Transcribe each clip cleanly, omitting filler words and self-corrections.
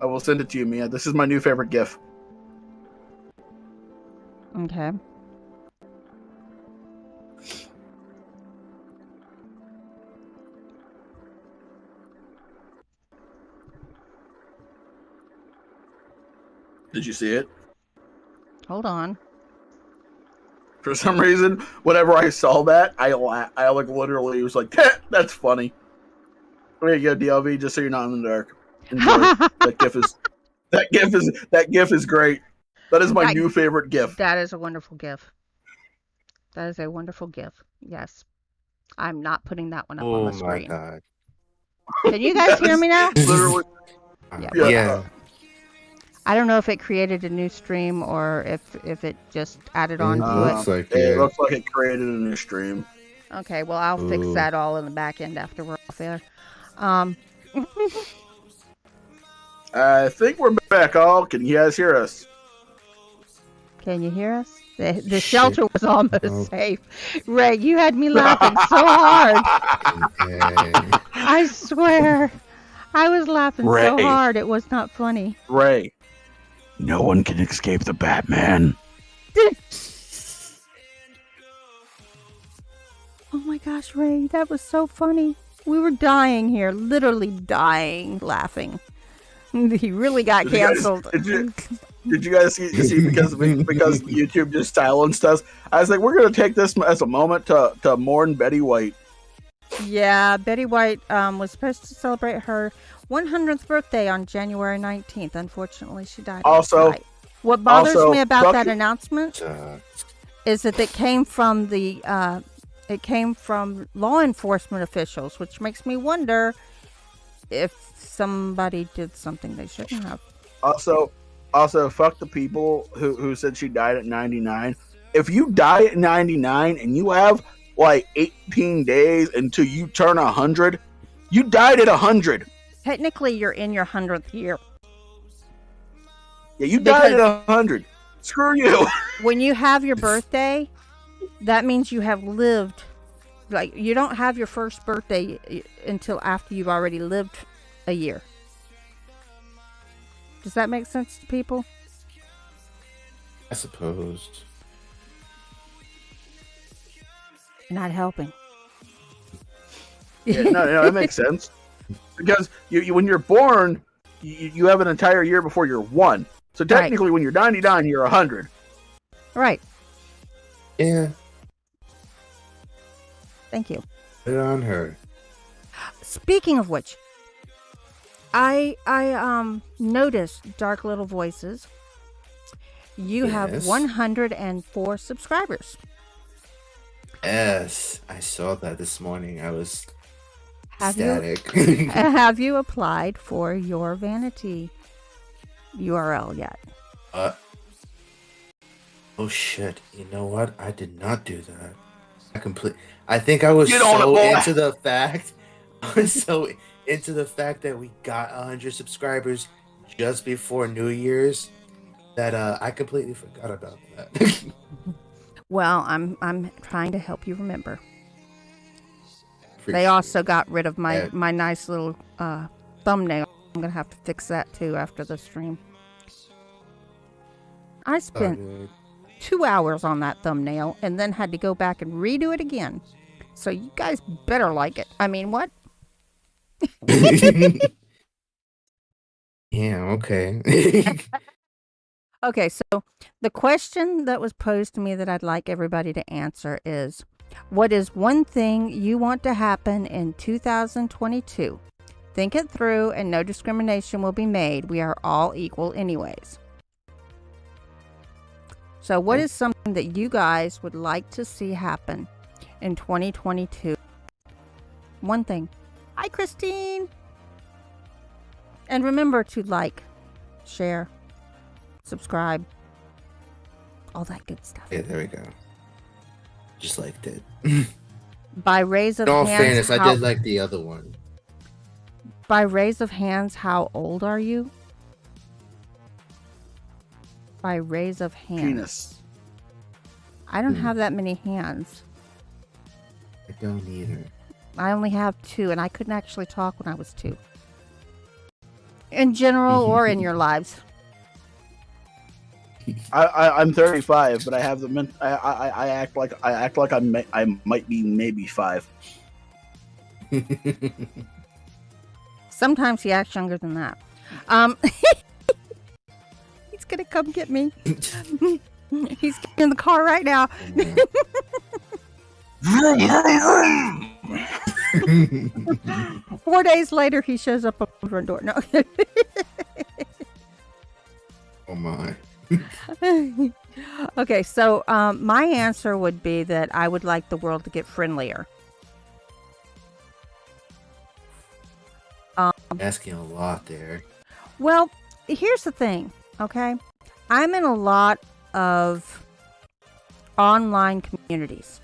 I will send it to you, Mia. This is my new favorite GIF. Okay. Did you see it? Hold on. For some reason, whenever I saw that, I like literally was like, "That's funny." There you go, DLV. Just so you're not in the dark. Enjoy. That GIF is great. That is my new favorite GIF. That is a wonderful GIF. That is a wonderful GIF. Yes. I'm not putting that one up on the screen. Oh my god. Can you guys hear me now? Literally. Yeah. I don't know if it created a new stream or if it just added on to it. Looks like it looks like it created a new stream. Okay, well, I'll fix that all in the back end after we're off air. I think we're back all. Can you guys hear us? Can you hear us? The shelter was almost safe. Ray, you had me laughing so hard. I swear. I was laughing so hard it was not funny. Ray. No one can escape the Batman. Oh my gosh, Ray, that was so funny. We were dying here, literally dying laughing. He really got canceled. Did you guys see because YouTube just silenced us? I was like, we're gonna take this as a moment to mourn Betty White. Yeah, Betty White was supposed to celebrate her 100th birthday on January 19th. Unfortunately, she died last night. What bothers me about that announcement is that it came from law enforcement officials, which makes me wonder if somebody did something they shouldn't have. Also, fuck the people who said she died at 99. If you die at 99 and you have like 18 days until you turn 100, you died at 100. Technically, you're in your 100th year. Yeah, you died at 100. Screw you. When you have your birthday, that means you have lived. Like, you don't have your first birthday until after you've already lived a year. Does that make sense to people? I suppose. Not helping. Yeah, no, that makes sense. Because you when you're born, you have an entire year before you're 1. So technically, when you're 99, you're 100. Right. Yeah. Thank you. Put it on her. Speaking of which, I noticed Dark Little Voices. You have 104 subscribers. Yes, I saw that this morning. I was ecstatic. Have you applied for your vanity URL yet? Oh shit! You know what? I did not do that. I think I was so into the fact. I was so into the fact that we got 100 subscribers just before New Year's that I completely forgot about that. Well, I'm trying to help you remember. They also got rid of my nice little thumbnail. I'm gonna have to fix that too after the stream. I spent 2 hours on that thumbnail and then had to go back and redo it again. So you guys better like it. I mean, what? Yeah, okay. Okay, so the question that was posed to me that I'd like everybody to answer is, what is one thing you want to happen in 2022? Think it through and no discrimination will be made. We are all equal anyways. So what is something that you guys would like to see happen in 2022? One thing. Hi, Christine. And remember to like, share, subscribe, all that good stuff. Yeah, there we go. Just liked it. By raise of hands. In all fairness, I did like the other one. By raise of hands, how old are you? By raise of hands. Penis. I don't have that many hands. I don't either. I only have 2, and I couldn't actually talk when I was 2. In general or in your lives? I'm 35, but I have the I act like I might be maybe 5. Sometimes he acts younger than that. He's gonna come get me. He's in the car right now. 4 days later, he shows up at the front door. No. Oh my. Okay, so my answer would be that I would like the world to get friendlier. Asking a lot there. Well, here's the thing, okay? I'm in a lot of online communities.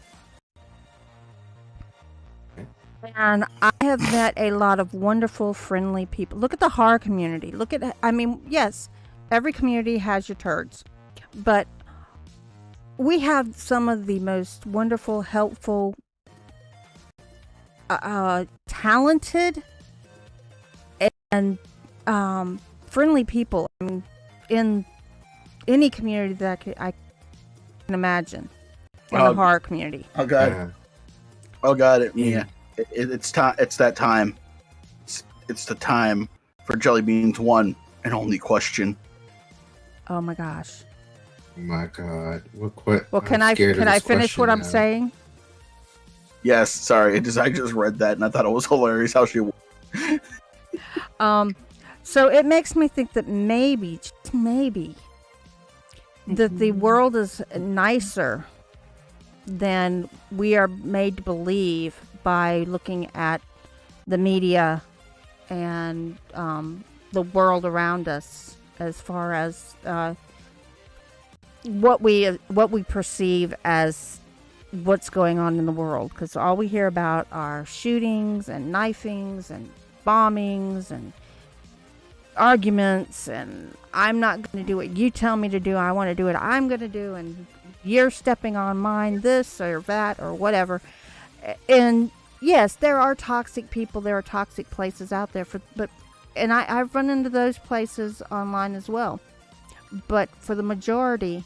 And I have met a lot of wonderful, friendly people. Look at the horror community. Yes, every community has your turds. But we have some of the most wonderful, helpful, talented, and friendly people in any community that I can imagine. In the horror community. Oh god. Oh god, it's time. It's that time. It's the time for Jelly Bean's one and only question. Oh my gosh. Oh my god. What? Well, can I finish what I'm saying? Yes. Sorry. I just read that and I thought it was hilarious how she. So it makes me think that maybe, just maybe, that the world is nicer than we are made to believe by looking at the media and the world around us, as far as what we perceive as what's going on in the world. Because all we hear about are shootings and knifings and bombings and arguments, and I'm not going to do what you tell me to do. I want to do what I'm going to do, and you're stepping on mine, this or that or whatever. And yes, there are toxic people, there are toxic places out there, and I've run into those places online as well. But for the majority,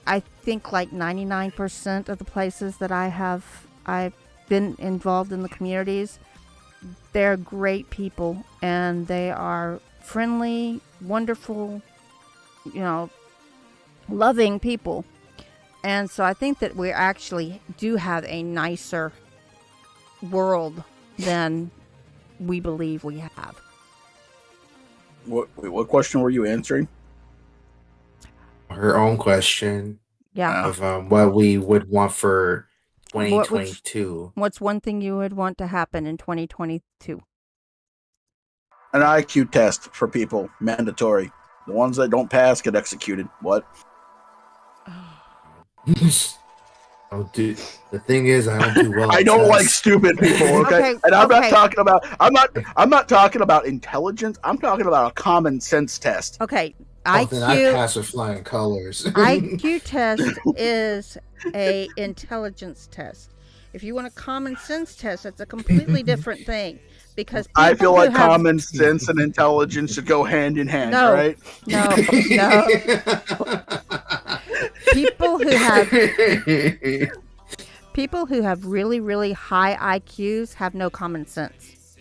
I think like 99% of the places that I've been involved in the communities, they're great people, and they are friendly, wonderful, loving people. And so I think that we actually do have a nicer world than we believe we have. What question were you answering? Her own question. Yeah. Of what we would want for 2022. What's one thing you would want to happen in 2022? An IQ test for people, mandatory. The ones that don't pass get executed. What? Oh, dude. The thing is, I don't do well. I don't like stupid people. Okay, and I'm not talking about. I'm not talking about intelligence. I'm talking about a common sense test. Okay. IQ. Then I pass with flying colors. IQ test is a intelligence test. If you want a common sense test, it's a completely different thing. Because I feel like common sense and intelligence should go hand in hand, right? No. People who have really, really high IQs have no common sense.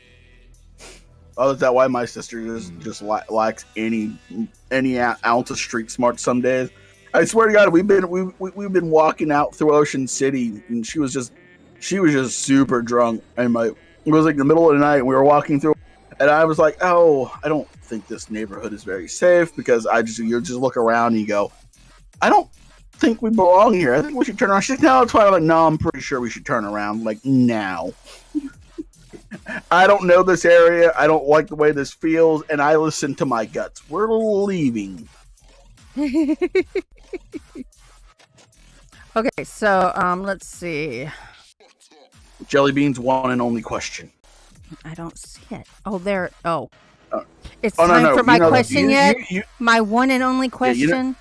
Oh, is that why my sister just lacks any ounce of street smart some days? I swear to God, we've been walking out through Ocean City, and she was just super drunk, and it was like the middle of the night, and we were walking through, and I was like, oh, I don't think this neighborhood is very safe, because you just look around and you go, I don't think we belong here. I think we should turn around. She's like, no, it's fine. I'm like, no, I'm pretty sure we should turn around. Like, now. I don't know this area. I don't like the way this feels, and I listen to my guts. We're leaving. Okay, so let's see. Jelly Bean's one and only question. I don't see it. Oh, there. Oh. It's time time for my question yet? My one and only question?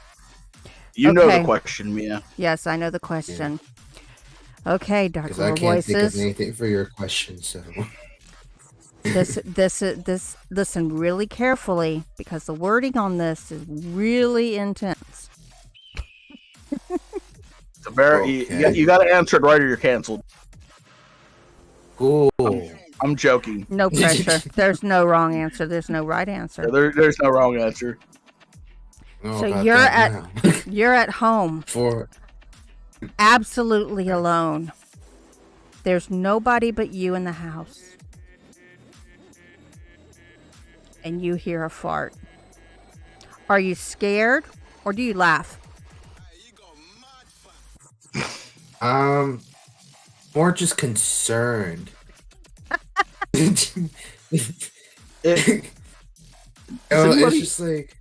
You know the question, Mina. Yes, I know the question. Yeah. Okay, DarkLittleVoices. I can't think of anything for your question, so. Listen really carefully because the wording on this is really intense. It's a very, you got to answer it right or you're canceled. Cool. I'm joking. No pressure. There's no wrong answer. There's no right answer. Yeah, there's no wrong answer. So you're at home. Absolutely alone. There's nobody but you in the house. And you hear a fart. Are you scared or do you laugh? More just concerned. It's just like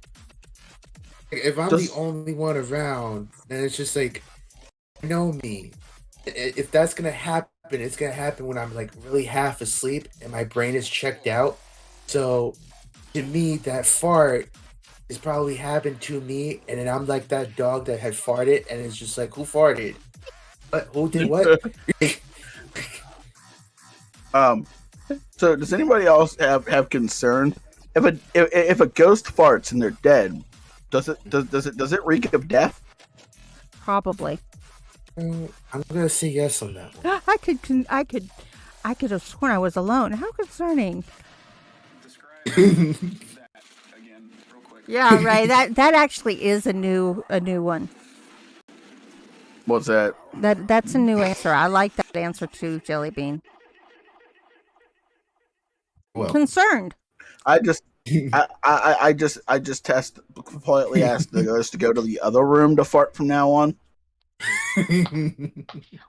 if I'm the only one around, then it's just like, you know me. If that's gonna happen, it's gonna happen when I'm like really half asleep and my brain is checked out. So to me, that fart is probably happened to me, and then I'm like that dog that had farted, and it's just like, who farted? What? Who did what? So does anybody else have concern if a ghost farts and they're dead? Does it reek of death? Probably. I'm gonna say yes on that one. I could have sworn I was alone. How concerning. Yeah, right. That actually is a new one. What's that? That's a new answer. I like that answer too, Jelly Bean. Well, concerned. I just politely asked the ghost to go to the other room to fart from now on.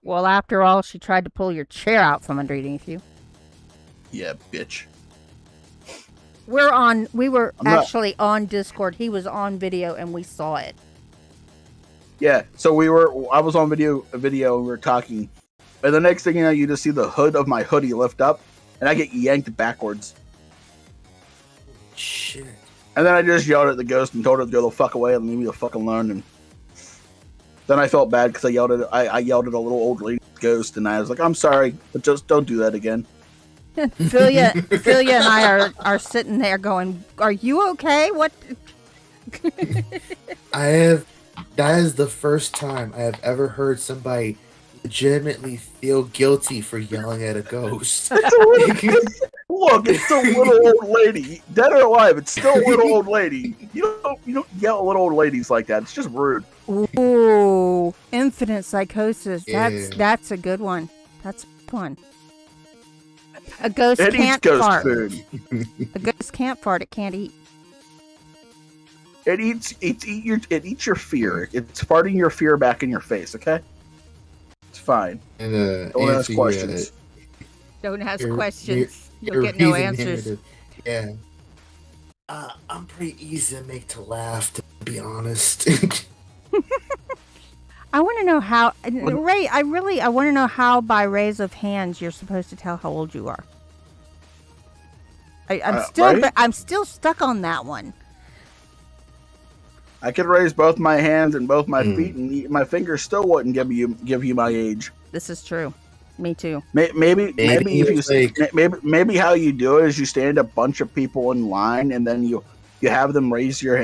Well, after all, she tried to pull your chair out from underneath you. Yeah, bitch. We were actually on Discord. He was on video and we saw it. Yeah, so I was on video, we were talking. And the next thing you know, you just see the hood of my hoodie lift up and I get yanked backwards. Shit. And then I just yelled at the ghost and told her to go the fuck away and leave me the fuck alone. And then I felt bad because I yelled at a little old lady ghost, and I was like, "I'm sorry, but just don't do that again." Filia and I are sitting there going, "Are you okay? What?" That is the first time I have ever heard somebody legitimately feel guilty for yelling at a ghost. Look, it's a little old lady, dead or alive. It's still a little old lady. You don't yell at little old ladies like that. It's just rude. Ooh, infinite psychosis. Yeah. That's a good one. That's a good one. A ghost can't ghost fart. Food. A ghost can't fart. It can't eat. It eats your fear. It's farting your fear back in your face. Okay, it's fine. And don't ask questions. Don't ask questions. You'll get no answers. Yeah. I'm pretty easy to make to laugh, to be honest. I want to know how, Ray. I want to know how by raise of hands you're supposed to tell how old you are. I'm still stuck on that one. I could raise both my hands and both my feet, and my fingers still wouldn't give you my age. This is true. Me too. Maybe how you do it is you stand a bunch of people in line, and then you have them raise their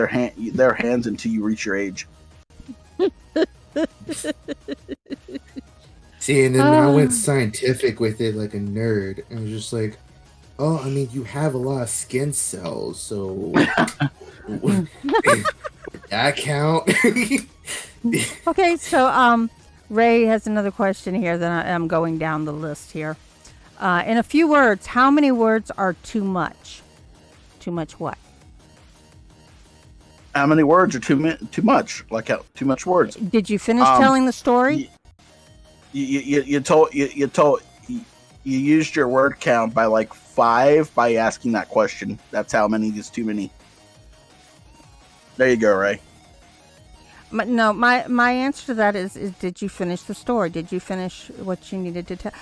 hands until you reach your age. See, and then I went scientific with it like a nerd, and was just like, "Oh, I mean, you have a lot of skin cells, so would that count?" Okay, so Ray has another question here. Then I'm going down the list here. In a few words, how many words are too much? Too much what? How many words are too much? Like too much words? Did you finish telling the story? You used your word count by like 5 by asking that question. That's how many is too many. There you go, Ray. No, my answer to that is did you finish the story? Did you finish what you needed to tell?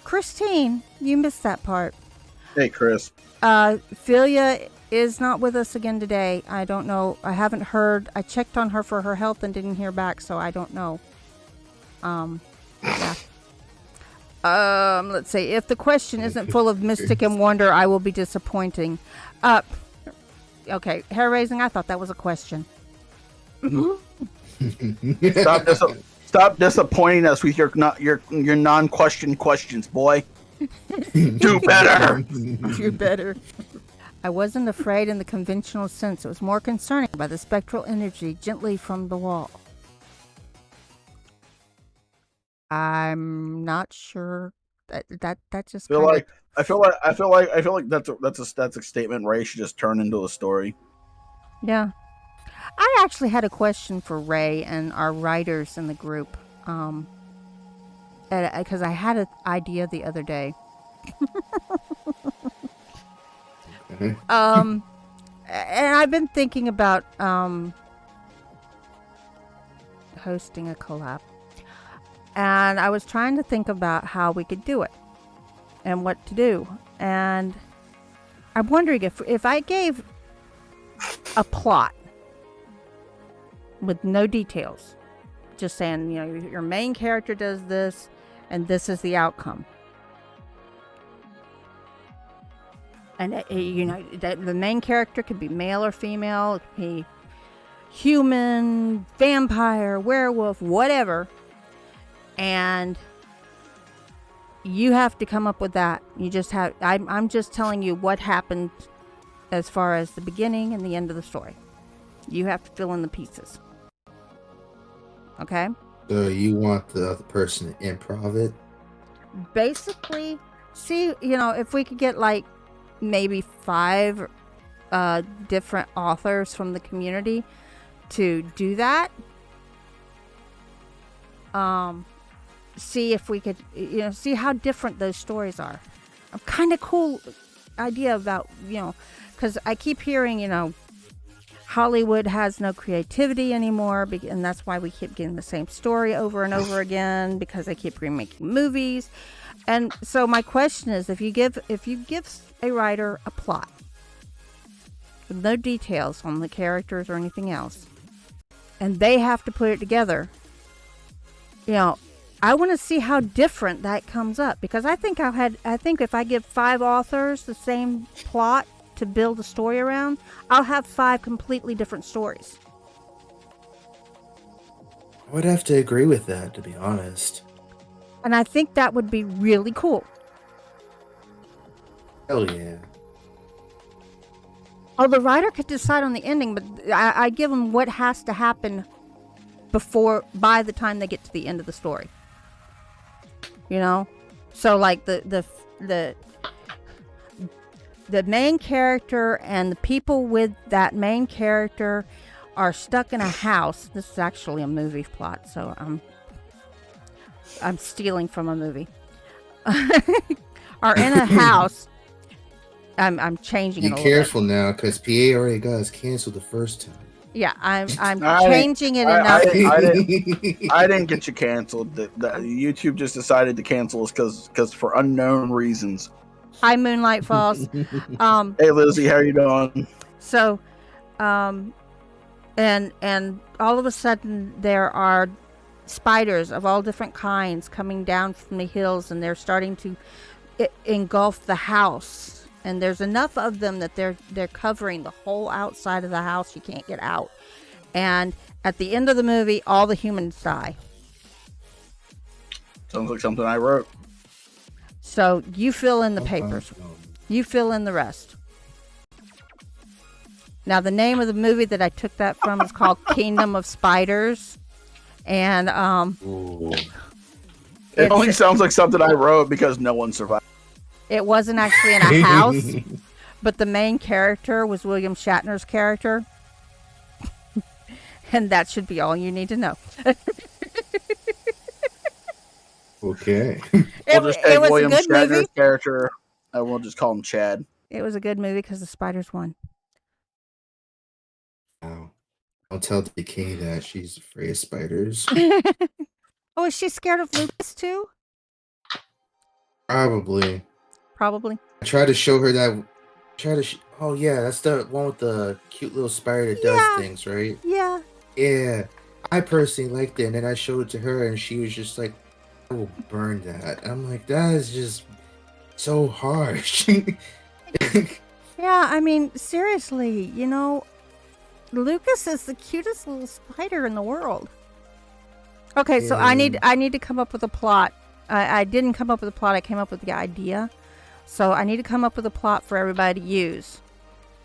Christine, you missed that part. Hey, Chris. Filia is not with us again today. I don't know. I haven't heard. I checked on her for her health and didn't hear back, so I don't know. Yeah. Let's see. If the question isn't full of mystic and wonder, I will be disappointing. Okay, hair raising. I thought that was a question. Stop disappointing us with your non-question questions, boy. Do better. Do better. I wasn't afraid in the conventional sense. It was more concerning by the spectral energy gently from the wall. I'm not sure. That just I feel like that's a statement Ray should just turn into a story. Yeah. I actually had a question for Ray and our writers in the group. Because I had an idea the other day. And I've been thinking about hosting a collab. And I was trying to think about how we could do it and what to do. And I'm wondering if I gave a plot with no details, just saying, your main character does this and this is the outcome. And, the main character could be male or female, it could be human, vampire, werewolf, whatever. And you have to come up with that. I'm just telling you what happened as far as the beginning and the end of the story. You have to fill in the pieces. Okay? So you want the other person to improv it? Basically, see, if we could get maybe 5 different authors from the community to do that. See if we could, see how different those stories are. A kind of cool idea about, because I keep hearing, Hollywood has no creativity anymore, and that's why we keep getting the same story over and over again, because they keep remaking movies. And so my question is, if you give a writer a plot with no details on the characters or anything else, and they have to put it together, I want to see how different that comes up, because I think if I give 5 authors the same plot to build a story around, I'll have 5 completely different stories. I would have to agree with that, to be honest. And I think that would be really cool. Hell yeah. Oh, the writer could decide on the ending, but I give them what has to happen by the time they get to the end of the story. So like the main character and the people with that main character are stuck in a house. This is actually a movie plot, so I'm stealing from a movie. Are in a house. I'm changing it a little bit. Be careful now, because PA already got us canceled the first time. Yeah, I'm changing it enough. I didn't get you canceled. The YouTube just decided to cancel us because for unknown reasons. Hi, Moonlight Falls. Hey, Lizzie, how you doing? So, and all of a sudden there are spiders of all different kinds coming down from the hills, and they're starting to engulf the house. And there's enough of them that they're covering the whole outside of the house. You can't get out. And at the end of the movie, all the humans die. Sounds like something I wrote. So you fill in the papers. You fill in the rest. Now, the name of the movie that I took that from is called Kingdom of Spiders. And it only sounds like something I wrote because no one survived. It wasn't actually in a house, but the main character was William Shatner's character. And that should be all you need to know. Okay. We'll just take William Shatner's character and we'll just call him Chad. It was a good movie because the spiders won. Wow. I'll tell DK that she's afraid of spiders. Oh, is she scared of Lucas too? Probably. I tried to show her that. Oh yeah, that's the one with the cute little spider that does things, right? Yeah. Yeah. I personally liked it, and then I showed it to her, and she was just like, I will burn that. I'm like, that is just so harsh. Yeah, I mean, seriously, Lucas is the cutest little spider in the world. Okay, so I need to come up with a plot. I didn't come up with a plot. I came up with the idea. So I need to come up with a plot for everybody to use.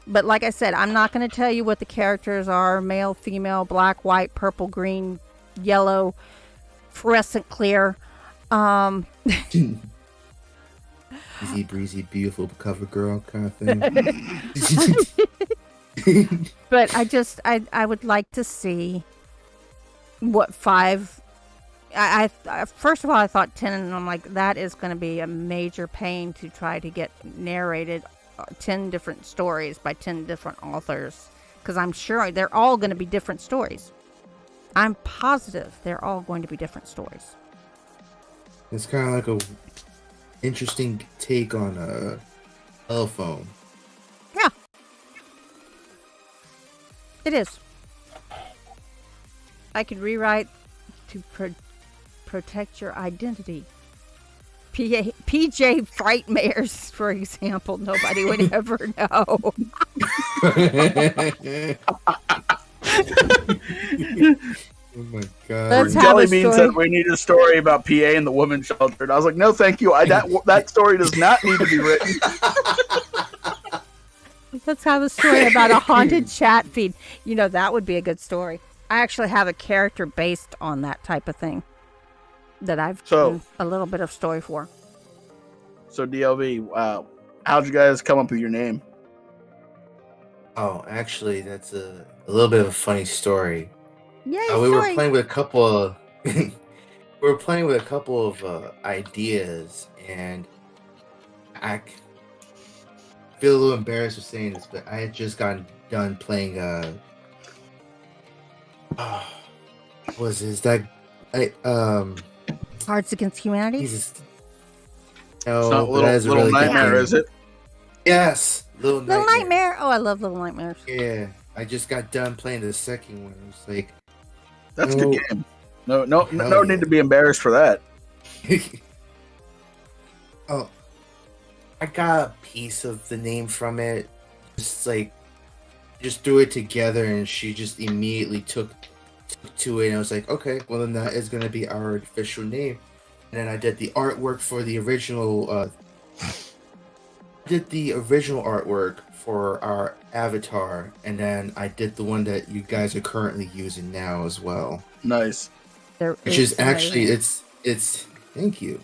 But like I said, I'm not going to tell you what the characters are: male, female, black, white, purple, green, yellow, fluorescent clear. Easy breezy, beautiful cover girl kind of thing. But I would like to see what 5. I first of all, I thought 10, and I'm like, that is going to be a major pain to try to get narrated 10 different stories by 10 different authors, because I'm sure they're all going to be different stories. I'm positive they're all going to be different stories. It's kind of like a interesting take on a telephone. Yeah, it is. I could rewrite to protect your identity. PJ Frightmares, for example. Nobody would ever know. Oh my god. Jelly Bean said we need a story about PA and the women's shelter. And I was like, no, thank you. That story does not need to be written. Let's have a story about a haunted chat feed. That would be a good story. I actually have a character based on that type of thing that I've written a little bit of story for. So DLV, how'd you guys come up with your name? Oh, actually, that's a little bit of a funny story. Yeah, we were playing with a couple of ideas, and I feel a little embarrassed for saying this, but I had just gotten done playing Cards Against Humanity? Jesus. No, it's not Little really Nightmare, is it? Yes, Little Nightmare. Oh, I love Little Nightmares. Yeah, I just got done playing the second one. It was like, that's a good game. No need to be embarrassed for that. Oh, I got a piece of the name from it. Just threw it together, and she just immediately took to it. And I was like, okay, well then that is gonna be our official name. And then I did the artwork for the original. Did the original artwork for our avatar, and then I did the one that you guys are currently using now as well. Nice. Which is actually it's thank you.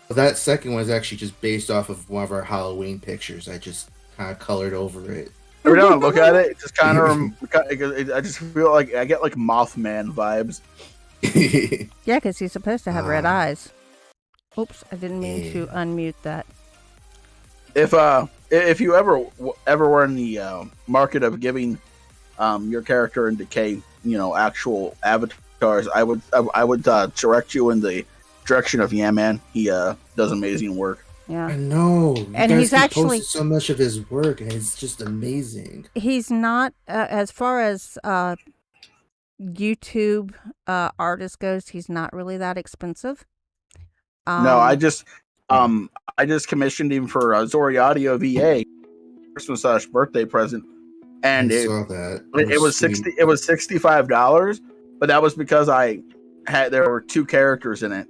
Well, that second one is actually just based off of one of our Halloween pictures. I just kind of colored over it. Every time I look at it, it just kind of I just feel like I get like Mothman vibes. Yeah, because he's supposed to have red eyes. Oops, I didn't mean to unmute that. If you ever were in the market of giving your character in Decay, actual avatars, I would direct you in the direction of Man. He does amazing work. Yeah, I know. And he's actually posted so much of his work, and it's just amazing. He's not as far as YouTube artist goes. He's not really that expensive. No, I just commissioned him for Zori Audio VA Christmas/birthday present, and I saw that. It was $65, but that was because there were 2 characters in it.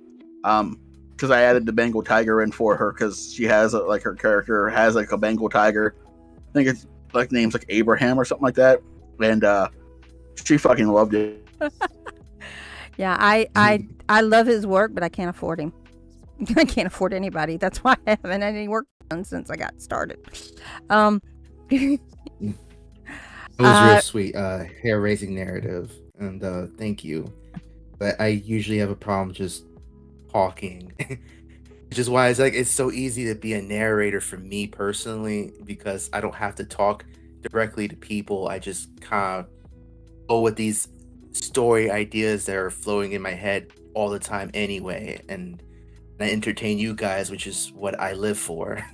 Because I added the Bengal tiger in for her, because she has her character has like a Bengal tiger. I think it's like names like Abraham or something like that, and she fucking loved it. Yeah, I love his work, but I can't afford him. I can't afford anybody. That's why I haven't had any work done since I got started. It was real sweet, hair-raising narrative, and thank you. But I usually have a problem just talking, which is why it's so easy to be a narrator for me personally, because I don't have to talk directly to people. I just kind of go with these story ideas that are flowing in my head all the time anyway, and I entertain you guys, which is what I live for.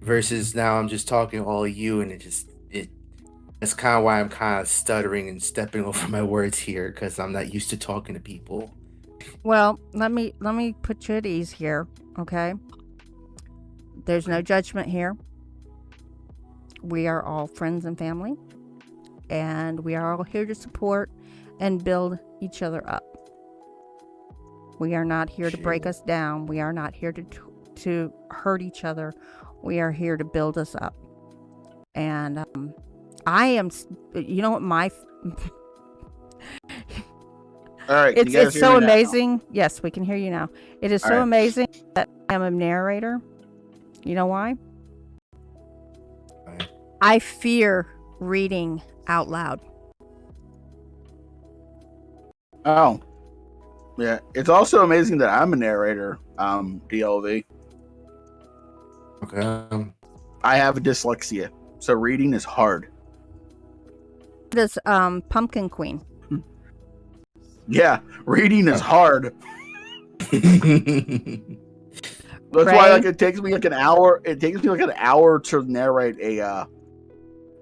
Versus now I'm just talking to all of you, and that's kind of why I'm kind of stuttering and stepping over my words here, because I'm not used to talking to people. Well, let me put you at ease here, okay? There's no judgment here. We are all friends and family, and we are all here to support and build each other up. We are not here to break us down. We are not here to hurt each other. We are here to build us up. And I am, you know what, my... All right, it's so amazing. Yes, we can hear you now. It is so amazing that I am a narrator. You know why? I fear reading out loud. Oh. Yeah. It's also amazing that I'm a narrator, DLV. Okay. I have dyslexia, so reading is hard. This Pumpkin Queen. Yeah, reading is hard. That's why, like, it takes me like an hour. It takes me like an hour to narrate a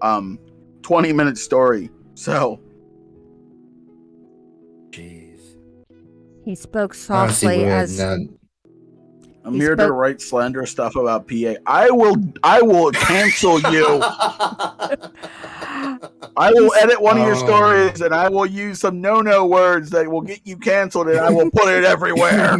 20-minute story. So, jeez. He spoke softly as I'm here to write slander stuff about PA. I will cancel you. I will edit one of your stories, and I will use some no-no words that will get you canceled, and I will put it everywhere.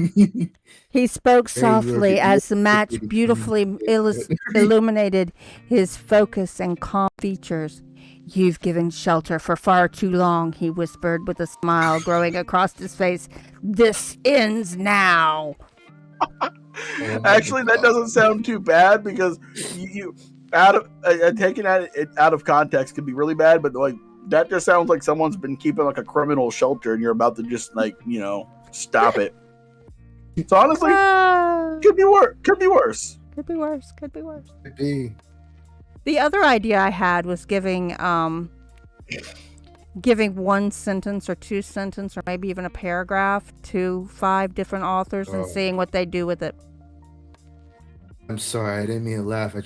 He spoke softly as the match beautifully illuminated his focus and calm features. "You've given shelter for far too long," he whispered with a smile growing across his face. "This ends now." Actually, that doesn't sound too bad, because you taking it out of context could be really bad, but like that just sounds like someone's been keeping like a criminal shelter, and you're about to just stop it. So honestly, could be worse. Could be worse. Could be worse. Could be worse. Could be. The other idea I had was giving one sentence or two sentences or maybe even a paragraph to 5 different authors and seeing what they do with it. I'm sorry, I didn't mean to laugh. I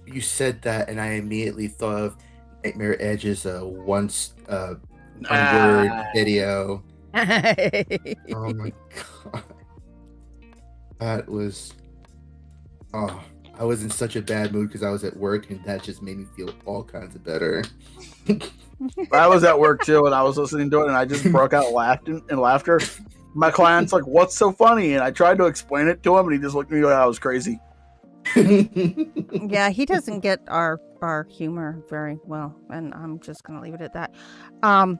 you said that, and I immediately thought of Nightmare Edge's one word video. Oh my god, that was. Oh, I was in such a bad mood because I was at work, and that just made me feel all kinds of better. I was at work too, and I was listening to it, and I just broke out laughter. My client's like, "What's so funny?" And I tried to explain it to him, and he just looked at me like I was crazy. Yeah, he doesn't get our humor very well, and I'm just gonna leave it at that. I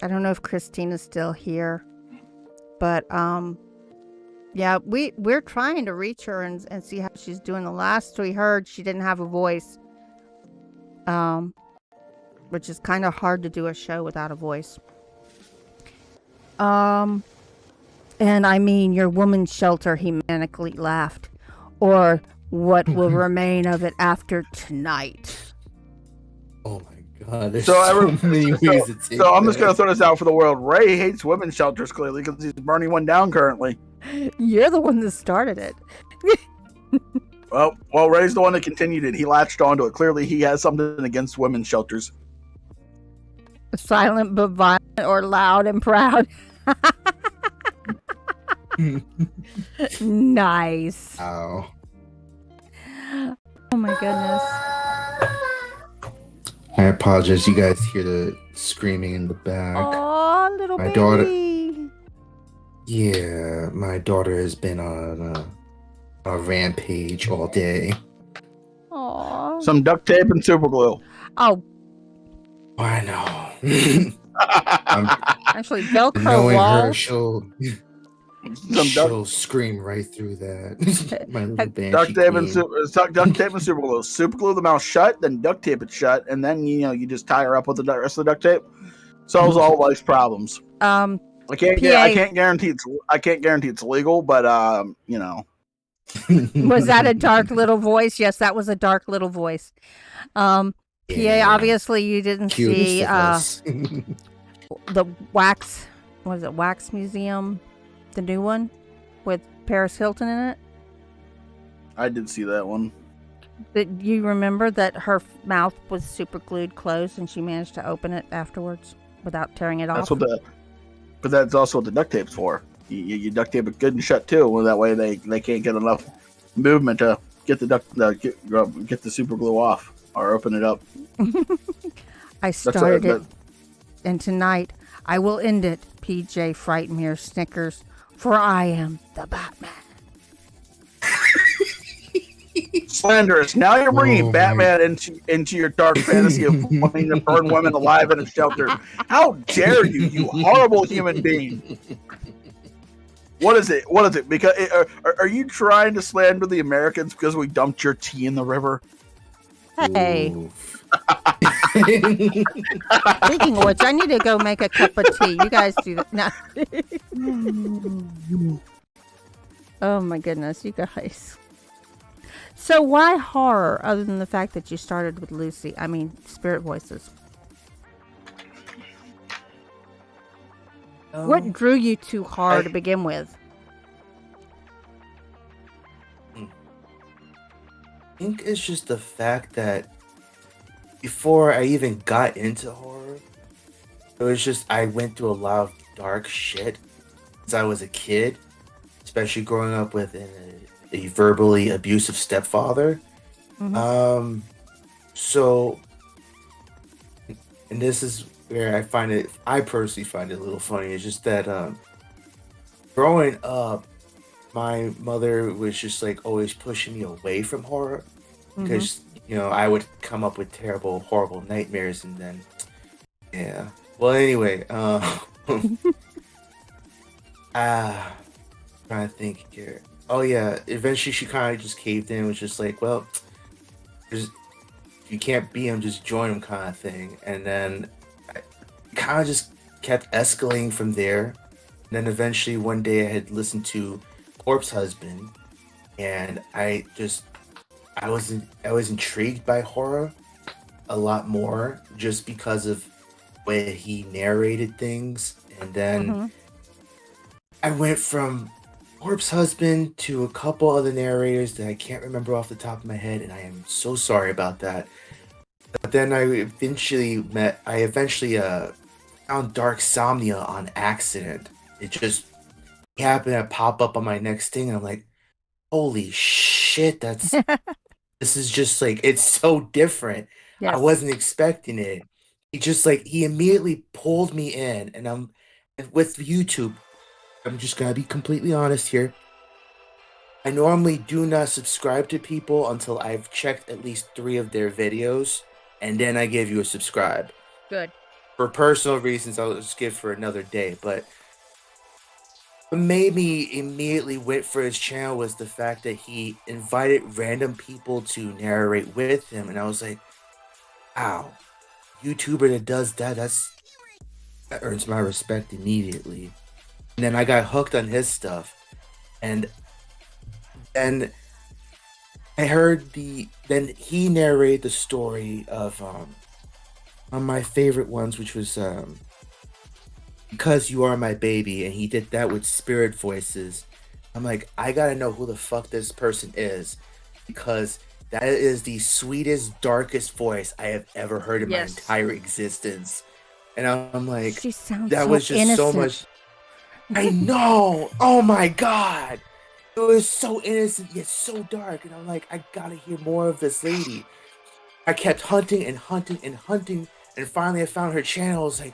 don't know if Christina's still here, but yeah, we're trying to reach her and see how she's doing. The last we heard, she didn't have a voice, which is kind of hard to do a show without a voice. And I mean, your woman's shelter, he manically laughed. Or what will remain of it after tonight. Oh my god, there's so many ways to take So I'm just going to throw this out for the world. Ray hates women's shelters, clearly, because he's burning one down currently. You're the one that started it. Well, Ray's the one that continued it. He latched onto it. Clearly, he has something against women's shelters. Silent but violent, or loud and proud. Nice. Oh my goodness. I apologize. You guys hear the screaming in the back. Oh, little my baby. Daughter. Yeah, my daughter has been on a rampage all day. Aww. Some duct tape and super glue. Oh. I know. Actually, Velcro walls. She'll scream right through that. My little duct tape and super glue. Super glue the mouth shut, then duct tape it shut, and then you just tie her up with the rest of the duct tape. Solves all life's problems. I can't guarantee it's legal, but Was that a dark little voice? Yes, that was a dark little voice. PA, obviously you didn't see the wax. What is it? Wax Museum. The new one with Paris Hilton in it. I did see that one. Did you remember that her mouth was super glued closed and she managed to open it afterwards without tearing it off? But that's also what the duct tape's for. You duct tape it good and shut too. Well, that way they can't get enough movement to get the super glue off or open it up. I started it, and tonight I will end it. PJ Frightmere Snickers, for I am the Batman. Slanderous. Now you're bringing Batman into your dark fantasy of wanting to burn women alive in a shelter. How dare you, you horrible human being! What is it? Because are you trying to slander the Americans because we dumped your tea in the river? Hey. Speaking of which, I need to go make a cup of tea. You guys do that. No. Oh my goodness, you guys. So why horror, other than the fact that you started with Lucy? I mean, Spirit Voices. What drew you to horror to begin with? I think it's just the fact that before I even got into horror, it was just I went through a lot of dark shit since I was a kid, especially growing up with a verbally abusive stepfather. Mm-hmm. So, and this is where I personally find it a little funny. It's just that growing up, my mother was just like always pushing me away from horror because I would come up with terrible, horrible nightmares, and then Well, anyway, trying to think here. Oh yeah, eventually she kind of just caved in. Was just like, well, you can't beat him, just join him, kind of thing. And then I kind of just kept escalating from there. And then eventually one day I had listened to Corpse Husband, and I was intrigued by horror a lot more just because of the way he narrated things. And then I went from Corpse Husband to a couple other narrators that I can't remember off the top of my head, and I am so sorry about that. But then I eventually found Dark Somnia on accident. It just happened to pop up on my next thing, and I'm like, holy shit, this is just like, it's so different. Yes. I wasn't expecting it. He immediately pulled me in, and with YouTube, I'm just gonna be completely honest here. I normally do not subscribe to people until I've checked at least 3 of their videos, and then I give you a subscribe. Good. For personal reasons, I'll just give for another day. But what made me immediately wait for his channel was the fact that he invited random people to narrate with him, and I was like, wow, YouTuber that does that earns my respect immediately. And then I got hooked on his stuff, and then I heard then he narrated the story of one of my favorite ones, which was Because You Are My Baby, and he did that with Spirit Voices. I'm like, I gotta know who the fuck this person is, because that is the sweetest, darkest voice I have ever heard in my entire existence. And I'm like, she sounds that so was just innocent. So much. I know. Oh my god, it was so innocent yet so dark, and I'm like, I gotta hear more of this lady. I kept hunting and hunting and hunting, and finally I found her channel. I was like,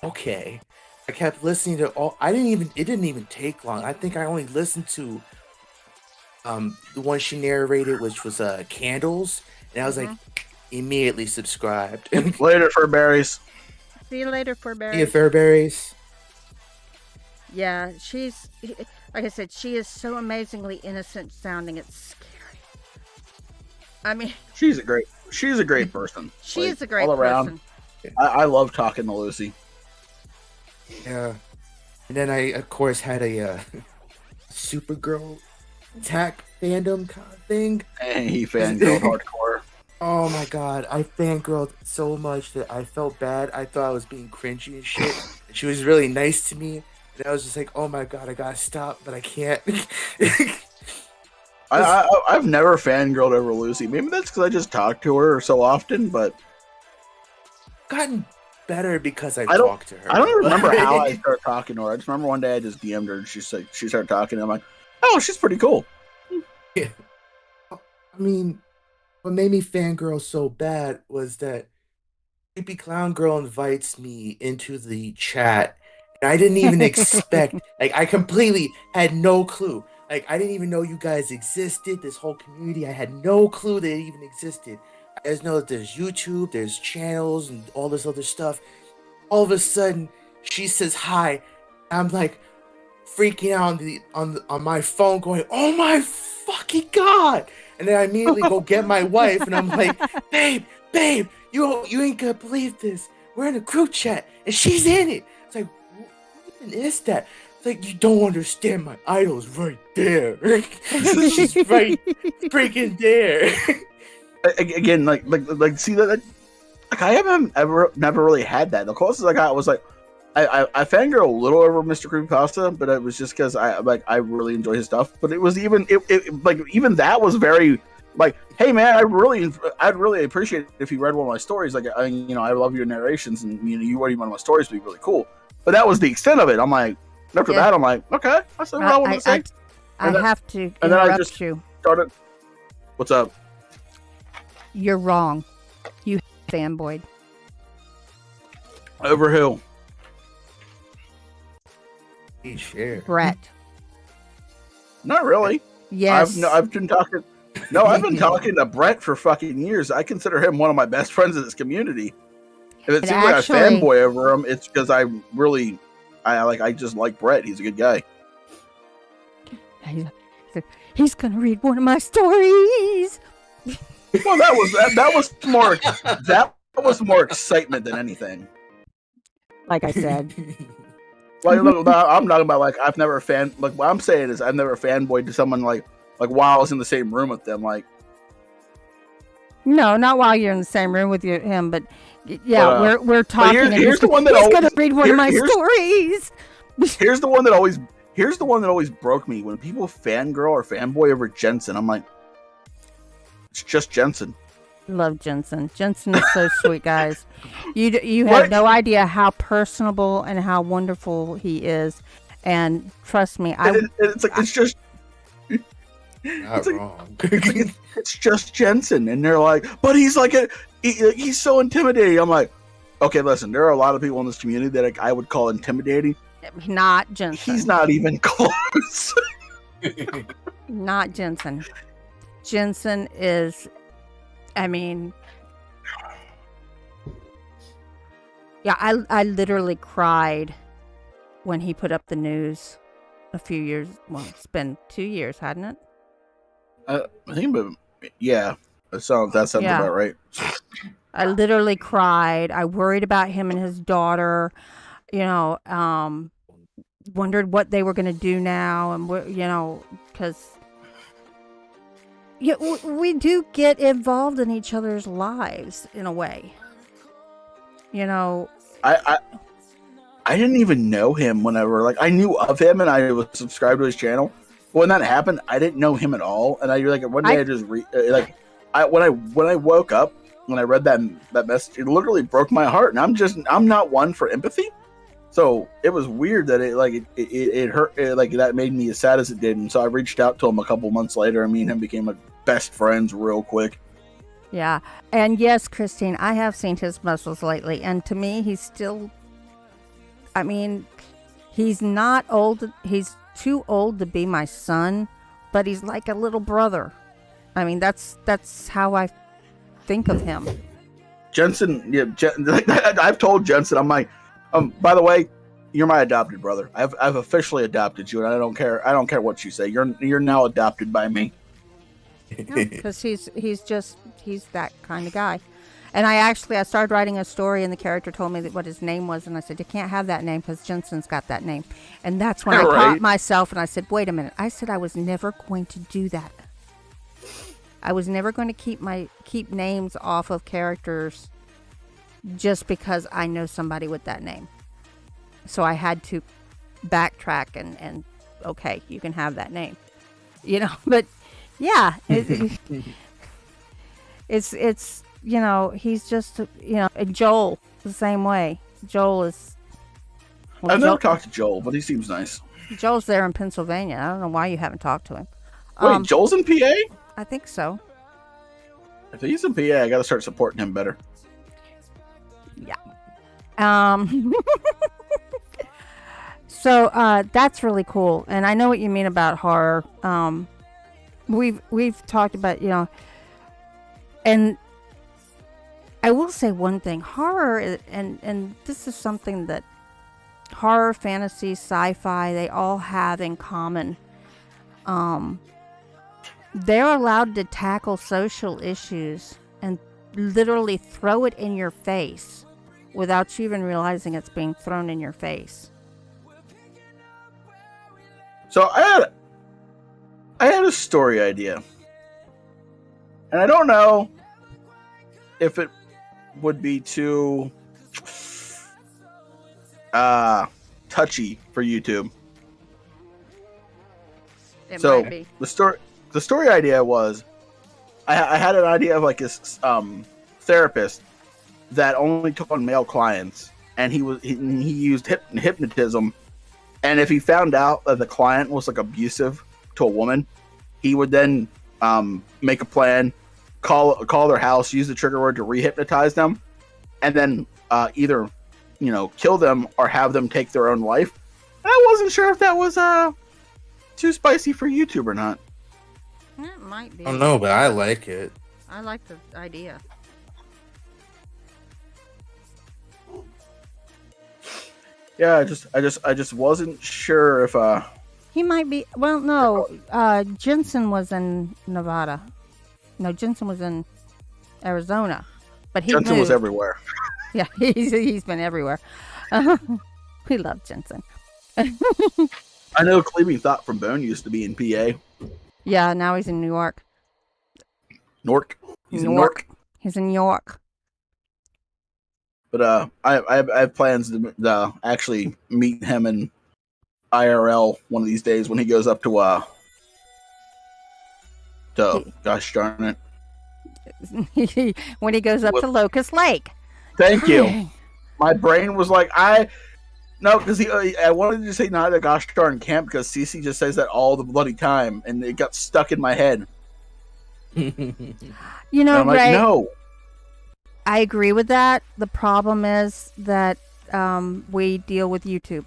okay. I kept listening to all. It didn't even take long. I think I only listened to the one she narrated, which was Candles, and I was like, immediately subscribed. Later, Furberries. See you later, Furberries. See you, Furberries. Yeah, she's, like I said, she is so amazingly innocent sounding. It's scary. I mean, she's a great person. She is a great person. I love talking to Lucy. Yeah. And then I, of course, had a Supergirl attack fandom kind of thing. And he fangirled hardcore. Oh my god, I fangirled so much that I felt bad. I thought I was being cringy and shit. She was really nice to me, and I was just like, oh my god, I gotta stop, but I can't. I've never fangirled over Lucy. Maybe that's because I just talk to her so often, but gotten better because I talked to her. I don't even remember how I started talking to her. I just remember one day I just DM'd her and she started talking. And I'm like, oh, she's pretty cool. Yeah. I mean, what made me fangirl so bad was that Creepy Clown Girl invites me into the chat. And I didn't even expect, like, I completely had no clue. Like, I didn't even know you guys existed, this whole community. I had no clue that it even existed. I just know that there's YouTube, there's channels, and all this other stuff. All of a sudden, she says hi. I'm like freaking out on my phone, going, "Oh my fucking god!" And then I immediately go get my wife, and I'm like, "Babe, you ain't gonna believe this. We're in a group chat, and she's in it." It's like, what even is that? It's like, you don't understand. My idol's right there. She's right freaking there. Again, like, see that. Like, I haven't never really had that. The closest I got was like, I fangirl a little over Mr. Creepypasta, but it was just because I really enjoy his stuff. But it was even that was very like, hey man, I'd really appreciate it if you read one of my stories. Like, I love your narrations, and you writing one of my stories would be really cool. But that was the extent of it. I'm like, after that, I'm like, okay, I said what I wanted to say. I have to interrupt you. Started. What's up? You're wrong. You fanboyed. Over who? Share. Brett. Not really. Yes. I've been talking. No, I've been talking to Brett for fucking years. I consider him one of my best friends in this community. If it seems like I fanboy over him, it's because I just like Brett. He's a good guy. He's gonna read one of my stories. Well, that was more excitement than anything. Like I said. Like, look, I'm talking about, like, I've never what I'm saying is I've never fanboyed to someone like while I was in the same room with them, like. No, not while you're in the same room with him, but yeah, we're talking. And he's gonna read one of my stories. Here's the one that always broke me when people fangirl or fanboy over Jensen. I'm like, it's just Jensen. Love Jensen. Jensen is so sweet, guys. You have no idea how personable and how wonderful he is, and trust me, it's just. Not wrong. It's just Jensen, and they're like, but he's like he's so intimidating. I'm like, okay, listen, there are a lot of people in this community that I would call intimidating. Not Jensen. He's not even close. Not Jensen. Jensen is, I mean, yeah, I literally cried when he put up the news a few years. Well, it's been 2 years, hadn't it? I think, but yeah, that sounds about right. I literally cried. I worried about him and his daughter. Wondered what they were going to do now, and because we do get involved in each other's lives in a way. I didn't even know him whenever, like, I knew of him and I was subscribed to his channel. But when that happened, I didn't know him at all, and one day when I woke up, when I read that message, it literally broke my heart, and I'm not one for empathy, so it was weird that it hurt, that made me as sad as it did, and so I reached out to him a couple months later, and me and him became like best friends real quick. Yeah, and yes, Christine, I have seen his muscles lately, and to me, he's still, I mean, he's not old, he's too old to be my son, but he's like a little brother. I mean, that's how I think of him. Jensen, I've told Jensen, I'm like, by the way, you're my adopted brother. I've officially adopted you, and I don't care what you say. You're now adopted by me. Because he's that kind of guy. And I started writing a story, and the character told me what his name was, and I said, you can't have that name because Jensen's got that name. And that's when I caught myself, and I said, wait a minute. I said I was never going to do that. I was never going to keep names off of characters just because I know somebody with that name. So I had to backtrack and okay, you can have that name. But yeah, it's he's just, Joel. the same way. Joel is. Well, I've never talked to Joel, but he seems nice. Joel's there in Pennsylvania. I don't know why you haven't talked to him. Wait, Joel's in PA? I think so. If he's in PA, I got to start supporting him better. Yeah. So that's really cool, and I know what you mean about horror. We've talked about, and I will say one thing: horror, and this is something that horror, fantasy, sci-fi, they all have in common. They're allowed to tackle social issues and literally throw it in your face without you even realizing it's being thrown in your face. So I had a story idea, and I don't know if it would be too touchy for YouTube. It So might be. the story idea was, I had an idea of like this therapist that only took on male clients, and he used hypnotism. And if he found out that the client was like abusive to a woman, he would then make a plan, call their house, use the trigger word to re-hypnotize them, and then either kill them or have them take their own life. And I wasn't sure if that was too spicy for YouTube or not. It might be. I don't know, but I like it. I like the idea. Yeah, I just wasn't sure if He might be. Well, no. Jensen was in Nevada. No, Jensen was in Arizona. But he Jensen was everywhere. Yeah, he's been everywhere. We love Jensen. I know Cleaving Thought from Bone used to be in PA. Yeah, now he's in New York. Newark. He's in Newark. He's in New York. But I have plans to actually meet him in IRL one of these days when he goes up to gosh darn it. When he goes up to Locust Lake. Thank you. My brain was like, because I wanted to say not a gosh darn camp because Cece just says that all the bloody time, and it got stuck in my head. I'm Ray, no. I agree with that. The problem is that we deal with YouTube.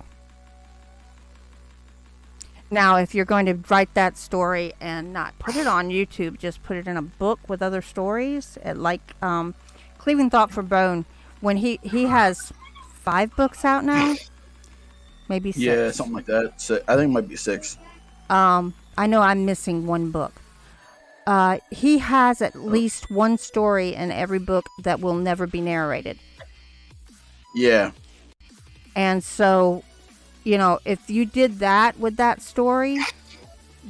Now, if you're going to write that story and not put it on YouTube, just put it in a book with other stories, like Cleaving Thought for Bone, when he has 5 books out now, maybe 6. Yeah, something like that. So, I think it might be 6. I know I'm missing 1 book. He has at least 1 story in every book that will never be narrated. Yeah. And so, if you did that with that story,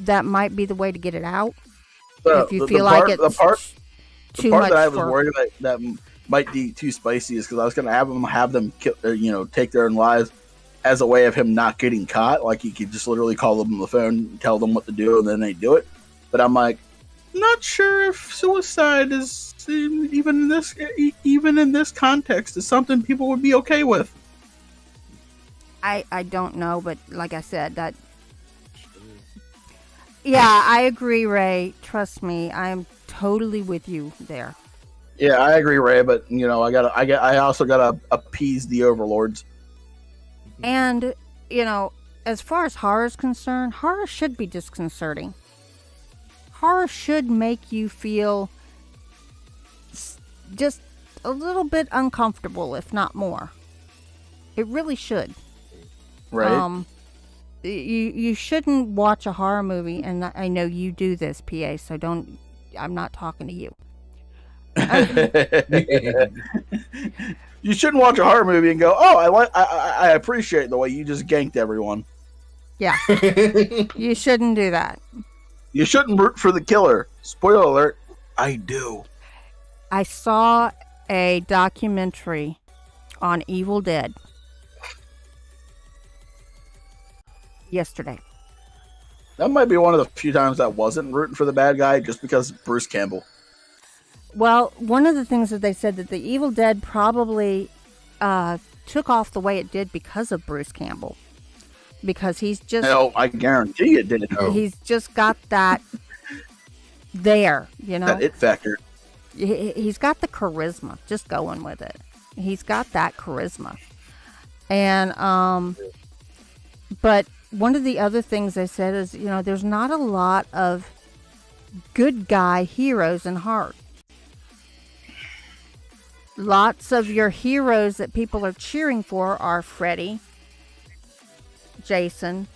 that might be the way to get it out. If you feel like it's too much. The part that I was worried that might be too spicy is because I was going to have them take their own lives as a way of him not getting caught. Like, he could just literally call them on the phone, tell them what to do, and then they do it. But I'm like, not sure if suicide is even in this context is something people would be okay with. I don't know, but like I said, that. Yeah, I agree, Ray. Trust me, I'm totally with you there. Yeah, I agree, Ray. But I also gotta appease the overlords. And as far as horror is concerned, horror should be disconcerting. Horror should make you feel just a little bit uncomfortable, if not more. It really should. Right. You shouldn't watch a horror movie, and I know you do this, PA, so I'm not talking to you. You shouldn't watch a horror movie and go, "Oh, I appreciate the way you just ganked everyone." Yeah. You shouldn't do that. You shouldn't root for the killer. Spoiler alert, I do. I saw a documentary on Evil Dead yesterday. That might be one of the few times I wasn't rooting for the bad guy just because Bruce Campbell. Well, one of the things that they said that the Evil Dead probably took off the way it did because of Bruce Campbell. Because he's just... Oh, I guarantee it did. He's just got that there, you know? That it factor. He's got the charisma. Just going with it. He's got that charisma. And, but one of the other things I said is, you know, there's not a lot of good guy heroes in Heart. Lots of your heroes that people are cheering for are Freddy, Jason,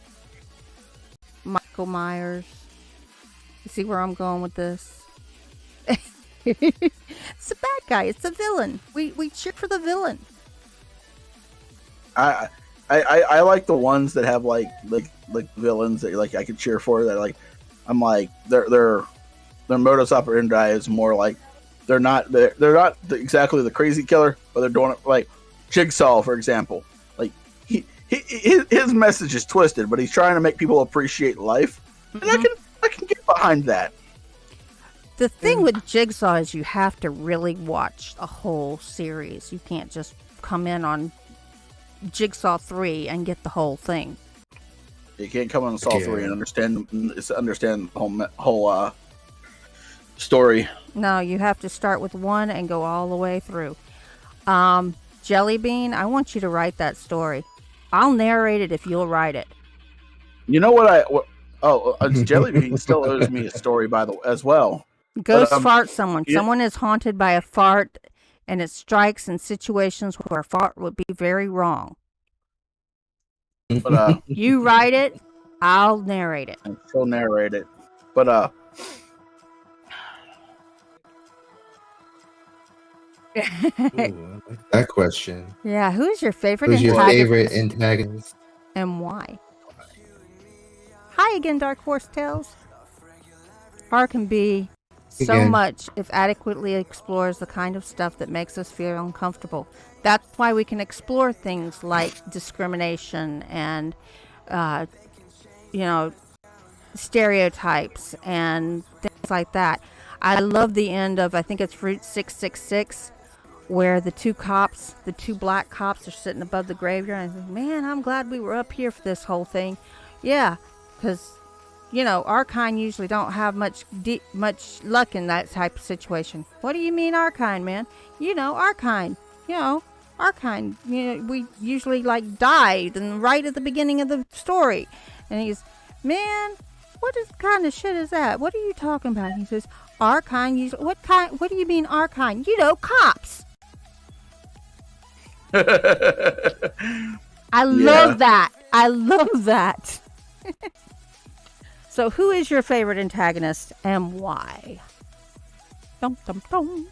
Michael Myers. You see where I'm going with this? It's a bad guy. It's a villain. We cheer for the villain. I like the ones that have like villains that like I could cheer for. That like I'm like their modus operandi is more like they're not exactly the crazy killer, but they're doing it like Jigsaw, for example. Like his message is twisted, but he's trying to make people appreciate life, and I can get behind that. The thing with Jigsaw is you have to really watch the whole series. You can't just come in on Jigsaw 3 and get the whole thing. You can't come on Saw 3 and understand the whole story. No, you have to start with 1 and go all the way through. Jellybean, I want you to write that story. I'll narrate it if you'll write it. You know what? Jellybean still owes me a story as well. Ghost fart someone. Yeah. Someone is haunted by a fart, and it strikes in situations where a fart would be very wrong. But you write it, I'll narrate it. She'll narrate it. But Ooh, I like that question. Yeah, who's your favorite Who's antagonist? Your favorite antagonist? And why? Hi again, Dark Horse Tales. Horror can be so much if adequately explores the kind of stuff that makes us feel uncomfortable. That's why we can explore things like discrimination and, stereotypes and things like that. I love the end of, I think it's Route 666, where the two black cops are sitting above the graveyard. And I think, man, I'm glad we were up here for this whole thing. Yeah, because... our kind usually don't have much luck in that type of situation. What do you mean our kind, man? Our kind. Our kind. We usually die right at the beginning of the story. And he's, man, what kind of shit is that? What are you talking about? And he says, our kind usually, what do you mean our kind? Cops. I love that. I love that. So, who is your favorite antagonist and why? Dum, dum, dum.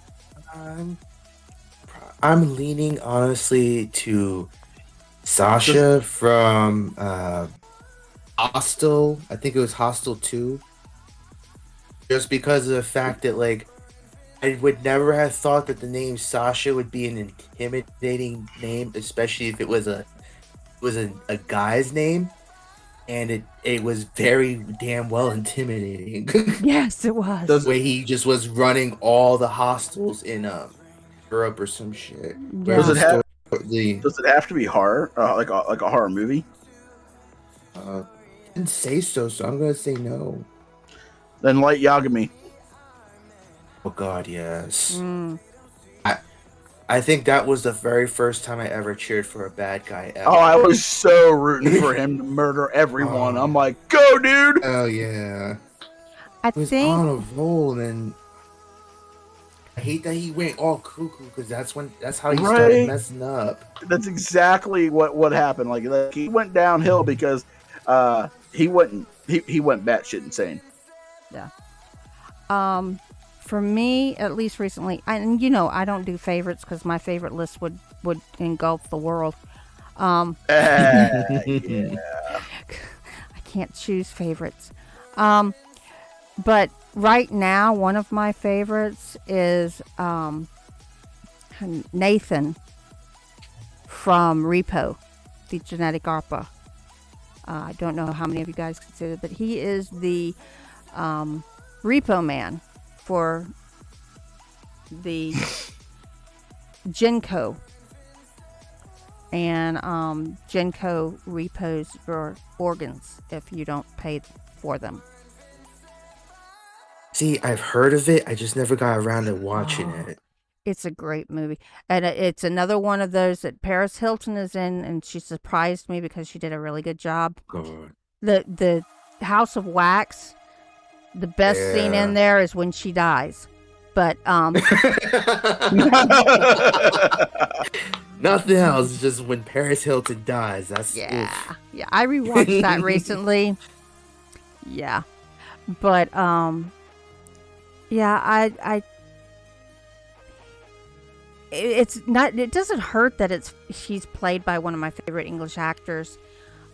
I'm leaning honestly to Sasha from Hostel. I think it was Hostel 2. Just because of the fact that I would never have thought that the name Sasha would be an intimidating name, especially if it was a guy's name. And it was very damn well intimidating. Yes, it was. The way he just was running all the hostels in Europe or some shit. Yeah. Does it have to be horror? Like a horror movie? Didn't say so I'm gonna say no. Then Light Yagami. Oh God, yes. I think that was the very first time I ever cheered for a bad guy ever. Oh, I was so rooting for him to murder everyone. I'm like, go, dude! Oh, yeah. I was think... on a roll, and I hate that he went all cuckoo, because that's how he started messing up. That's exactly what happened. Like he went downhill because he went batshit insane. Yeah. For me, at least recently, and I don't do favorites because my favorite list would engulf the world. Yeah. I can't choose favorites. But right now, one of my favorites is Nathan from Repo, the genetic ARPA. I don't know how many of you guys consider it, but he is the Repo Man for the Genco and Genco repos your organs if you don't pay for them. See, I've heard of it. I just never got around to watching it. It's a great movie. And it's another one of those that Paris Hilton is in, and she surprised me because she did a really good job. God. The House of Wax, the best scene in there is when she dies. But nothing else, just when Paris Hilton dies. That's yeah. oof. Yeah, I rewatched that recently. Yeah. But yeah, I it's not, it doesn't hurt that she's played by one of my favorite English actors,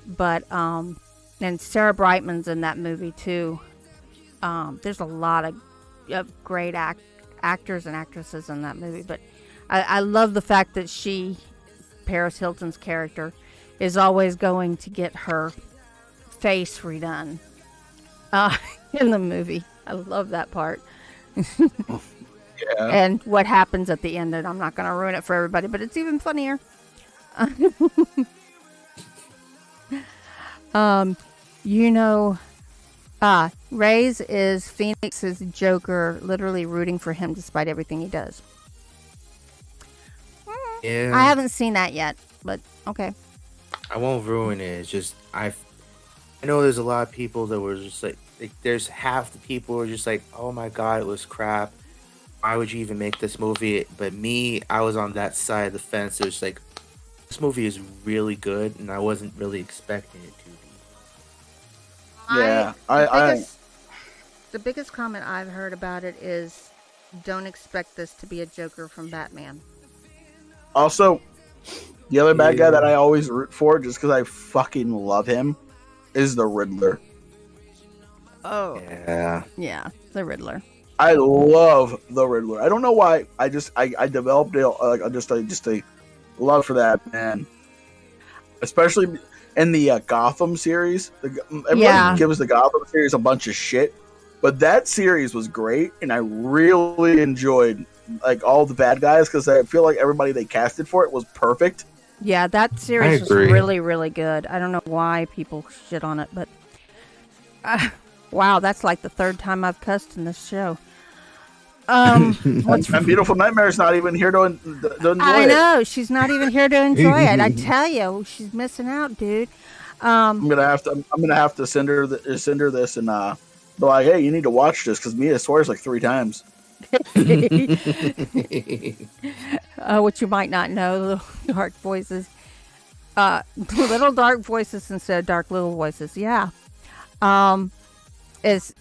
but and Sarah Brightman's in that movie too. There's a lot of great actors and actresses in that movie, but I love the fact that Paris Hilton's character, is always going to get her face redone in the movie. I love that part. Yeah. And what happens at the end, and I'm not going to ruin it for everybody, but it's even funnier. Reyes is Phoenix's Joker, literally rooting for him despite everything he does. Yeah. I haven't seen that yet, but okay. I won't ruin it. It's just I know there's a lot of people that were just like there's half the people who are just like, oh my god, it was crap. Why would you even make this movie? But me, I was on that side of the fence. It was like, this movie is really good, and I wasn't really expecting it to be. Yeah, the biggest comment I've heard about it is, don't expect this to be a Joker from Batman. Also, the other bad guy that I always root for, just because I fucking love him, is the Riddler. Oh. Yeah. Yeah, the Riddler. I love the Riddler. I don't know why. I developed a love for that man, especially in the Gotham series. Everybody gives the Gotham series a bunch of shit, but that series was great, and I really enjoyed like all the bad guys because I feel like everybody they casted for it was perfect. Yeah, that series was really, really good. I don't know why people shit on it, but wow, that's like the third time I've cussed in this show. And Beautiful Nightmare's not even here to enjoy it. I know, she's not even here to enjoy it. I tell you, she's missing out, dude. I'm gonna have to send her this and be like, hey, you need to watch this because Mia swears like 3 times. What you might not know, Little Dark Voices. Little Dark Voices instead of Dark Little Voices. Yeah. Is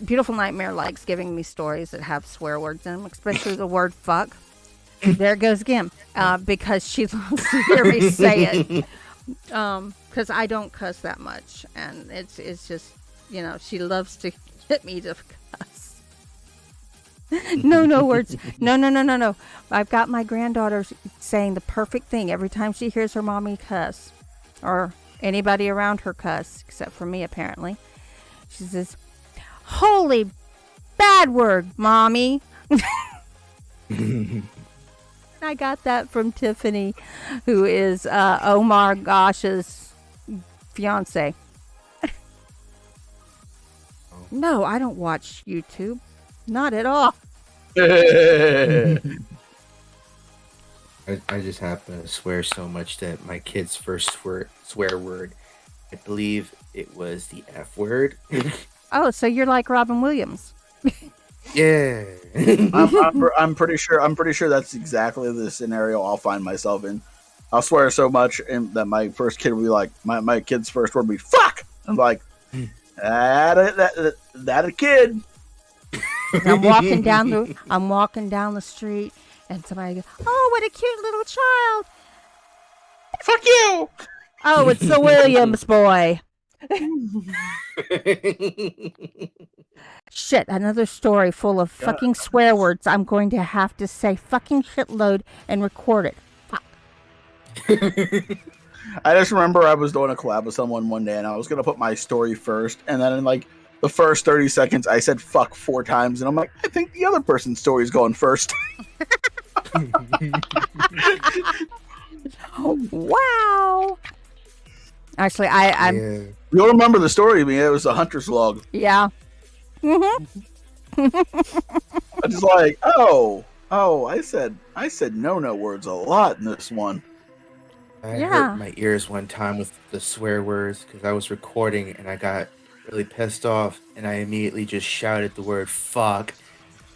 Beautiful Nightmare likes giving me stories that have swear words in them, especially the word fuck. There it goes again. Because she loves to hear me say it. Because I don't cuss that much. And it's just, she loves to get me to cuss. No words. No. I've got my granddaughter saying the perfect thing every time she hears her mommy cuss. Or anybody around her cuss, except for me, apparently. She says, holy bad word, mommy. I got that from Tiffany, who is Omar Gosh's fiance. No, I don't watch YouTube. Not at all. I just happen to swear so much that my kid's first swear word, I believe it was the F word. Oh, so you're like Robin Williams. Yeah. I'm pretty sure that's exactly the scenario I'll find myself in. I'll swear so much that my first kid will be like, my kid's first word will be fuck. I'm like, that a kid. I'm walking down the street and somebody goes, oh, what a cute little child. Fuck you. Oh, it's the Williams boy. Shit, another story full of fucking swear words. I'm going to have to say fucking shitload and record it. Fuck. I just remember I was doing a collab with someone one day and I was going to put my story first. And then in like the first 30 seconds, I said fuck 4 times. And I'm like, I think the other person's story is going first. Wow. Actually, I'm. Yeah. You'll remember the story. I mean, it was a hunter's log. Yeah. I just like, I said no words a lot in this one. I Yeah. hurt my ears one time with the swear words because I was recording and I got really pissed off and I immediately just shouted the word fuck.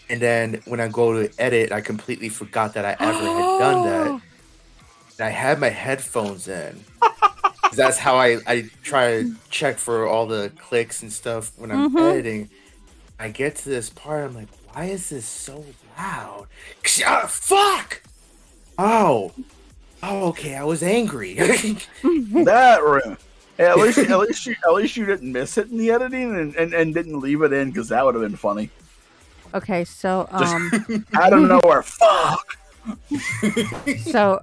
And then when I go to edit, I completely forgot that I ever had done that. And I had my headphones in. That's how I try to check for all the clicks and stuff when I'm editing. I get to this part, I'm like, why is this so loud? Fuck! Oh, okay, I was angry. That room. Hey, at least you didn't miss it in the editing and didn't leave it in because that would have been funny. Okay, so out of nowhere, fuck. So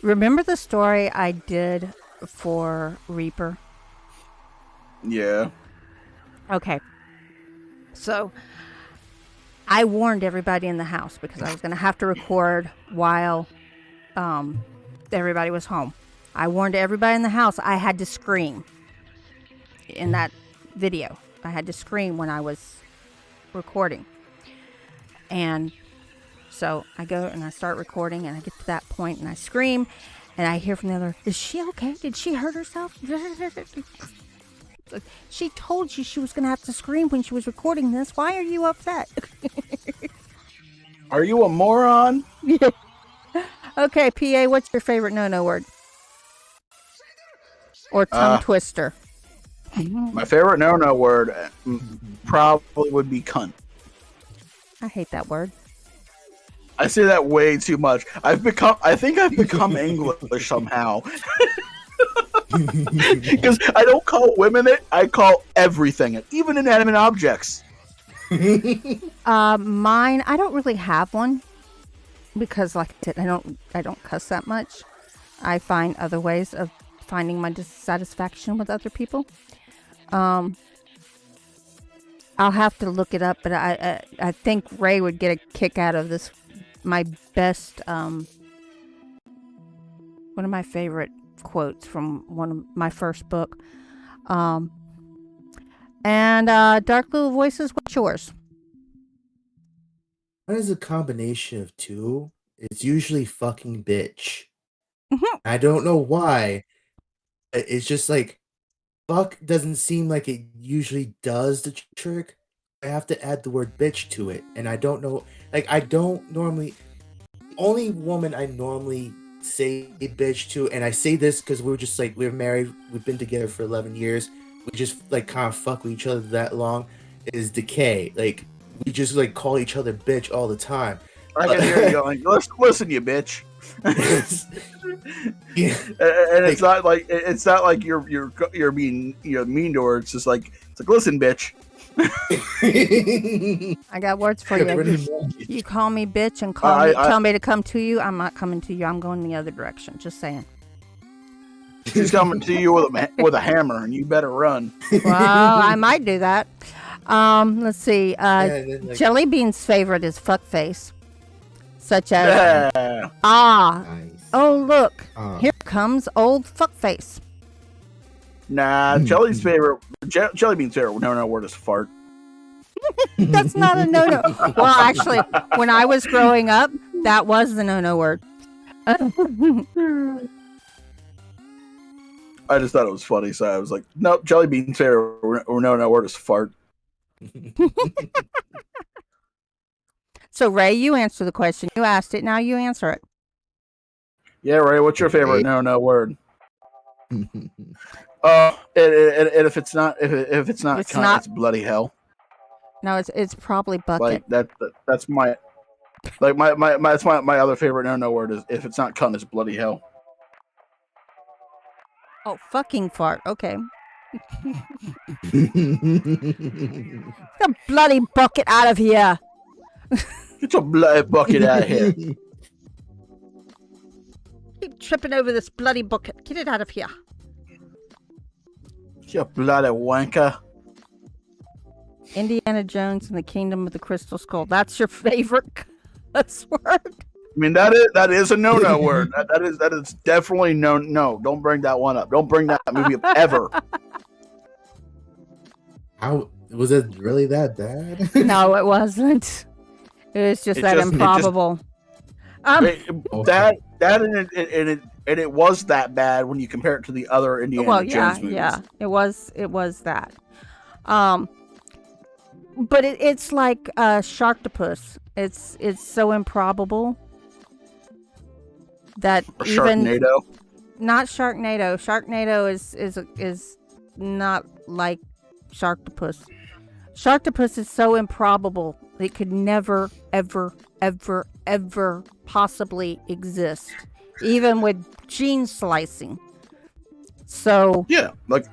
remember the story I did for Reaper? Yeah. Okay. So I warned everybody in the house because I was going to have to record while everybody was home. I warned everybody in the house I had to scream in that video. I had to scream when I was recording. And so I go and I start recording and I get to that point and I scream and I hear from the other, is she okay? Did she hurt herself? She told you she was going to have to scream when she was recording this. Why are you upset? Are you a moron? Okay, PA, what's your favorite no-no word? Or tongue twister? My favorite no word probably would be cunt. I hate that word. I say that way too much. I think I've become English somehow. Because I don't call women it, I call everything it, even inanimate objects. Mine, I don't really have one because, like I said, I don't cuss that much. I find other ways of finding my dissatisfaction with other people. I'll have to look it up, but I think Ray would get a kick out of this. My best, one of my favorite quotes from one of my first book. And DarkLittleVoices, what's yours? What is a combination of two? It's usually fucking bitch. I don't know why. It's just like fuck doesn't seem like it usually does the trick. I have to add the word bitch to it, and I don't know. Like I don't normally. Only woman I normally say bitch to, and I say this because we're married. We've been together for 11 years. We just like kind of fuck with each other that long. Is Decay. Like we just like call each other bitch all the time. I can hear you going, listen, you bitch. Yeah. And it's not like you're being mean to her. It's just like listen, bitch. I got words for you. You call me bitch and tell me to come to you. I'm not coming to you. I'm going the other direction. Just saying. She's coming to you with a hammer, and you better run. Well, I might do that. Let's see. Jelly Bean's favorite is fuckface, such as nice. Oh look, here comes old fuckface. Nah, Jelly Bean's favorite no word is fart. That's not a no-no. Well, actually, when I was growing up, that was the no-no word. I just thought it was funny, so I was like, nope, Jelly Bean's favorite no word is fart. So, Ray, you answer the question. You asked it, now you answer it. Yeah, Ray, what's your favorite no word? And if it's not cunt, it's bloody hell. No, it's probably bucket. Like that's my other favorite no word is if it's not cunt, it's bloody hell. Oh, fucking fart. Okay. Get the bloody bucket out of here. Get your bloody bucket out of here. Keep tripping over this bloody bucket. Get it out of here. You bloody wanker. Indiana Jones and the Kingdom of the Crystal Skull. That's your favorite cuss word? I mean, that is a no word. That is definitely no. Don't bring that one up. Don't bring that movie up ever. How was it really that bad? No, it wasn't. It was just improbable. That and it was that bad when you compare it to the other Indiana Jones movies. Yeah, it was that. But it's like Sharktopus. It's so improbable that Sharknado. Not Sharknado. Sharknado is not like Sharktopus. Sharktopus is so improbable it could never, ever, ever, ever possibly exist, even with gene slicing. So yeah, like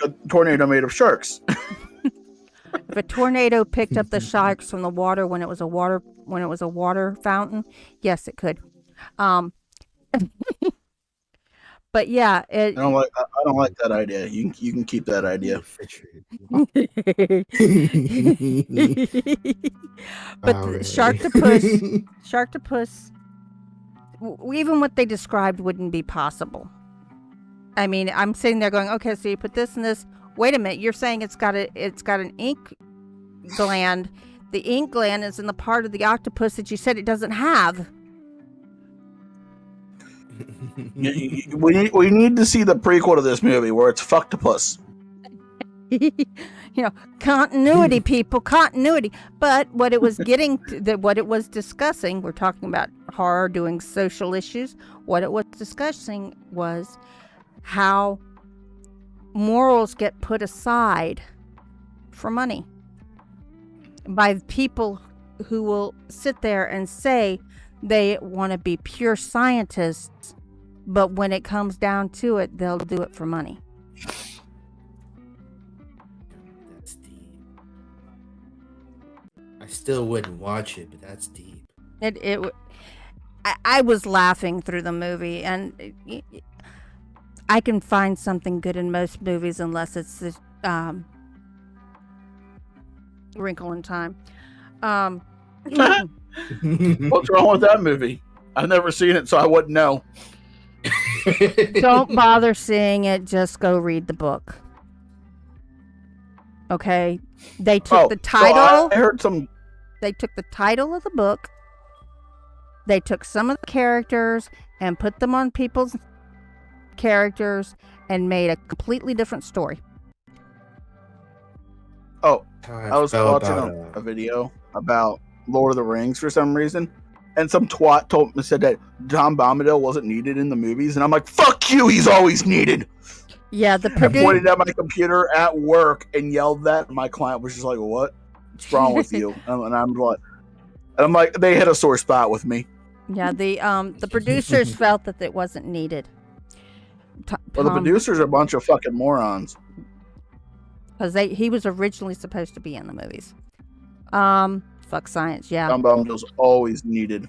a tornado made of sharks. If a tornado picked up the sharks from the water when it was a water fountain, yes, it could. But yeah, I don't like that idea. You can keep that idea. But Sharktopus, even what they described wouldn't be possible. I mean, I'm sitting there going, okay, so you put this and this. Wait a minute, you're saying it's got an ink gland. The ink gland is in the part of the octopus that you said it doesn't have. We need to see the prequel to this movie where it's Fucktopus. Continuity, people, continuity. But what it was what it was discussing, we're talking about horror doing social issues. What it was discussing was how morals get put aside for money by people who will sit there and say they want to be pure scientists, but when it comes down to it, they'll do it for money. That's deep. I still wouldn't watch it, but that's deep. I was laughing through the movie, and I can find something good in most movies unless it's this Wrinkle in Time. What's wrong with that movie? I've never seen it, so I wouldn't know. Don't bother seeing it. Just go read the book. Okay? They took the title. So I heard some. They took the title of the book. They took some of the characters and put them on people's characters and made a completely different story. Oh, I was watching a video about Lord of the Rings for some reason, and some twat said that Tom Bombadil wasn't needed in the movies, and I'm like, fuck you, he's always needed. Yeah, I pointed at my computer at work and yelled that, and my client was just like, what? What's wrong with you? And I'm like, they hit a sore spot with me. Yeah, the producers felt that it wasn't needed. Well, the producers are a bunch of fucking morons. Because he was originally supposed to be in the movies. Fuck science, yeah. Tom Bombadil's always needed.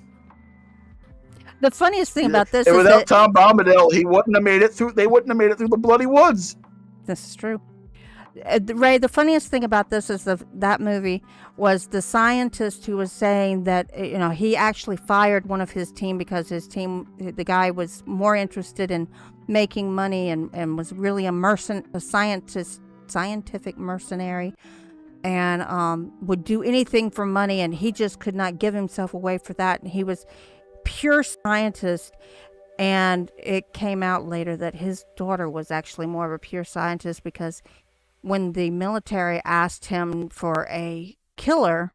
The funniest thing about this is without that Tom Bombadil, he wouldn't have made it through. They wouldn't have made it through the bloody woods. This is true. Ray, the funniest thing about this is that movie was the scientist who was saying that he actually fired one of his team because the guy was more interested in making money and was really a scientific mercenary, and would do anything for money, and he just could not give himself away for that. And he was pure scientist, and it came out later that his daughter was actually more of a pure scientist, because when the military asked him for a killer,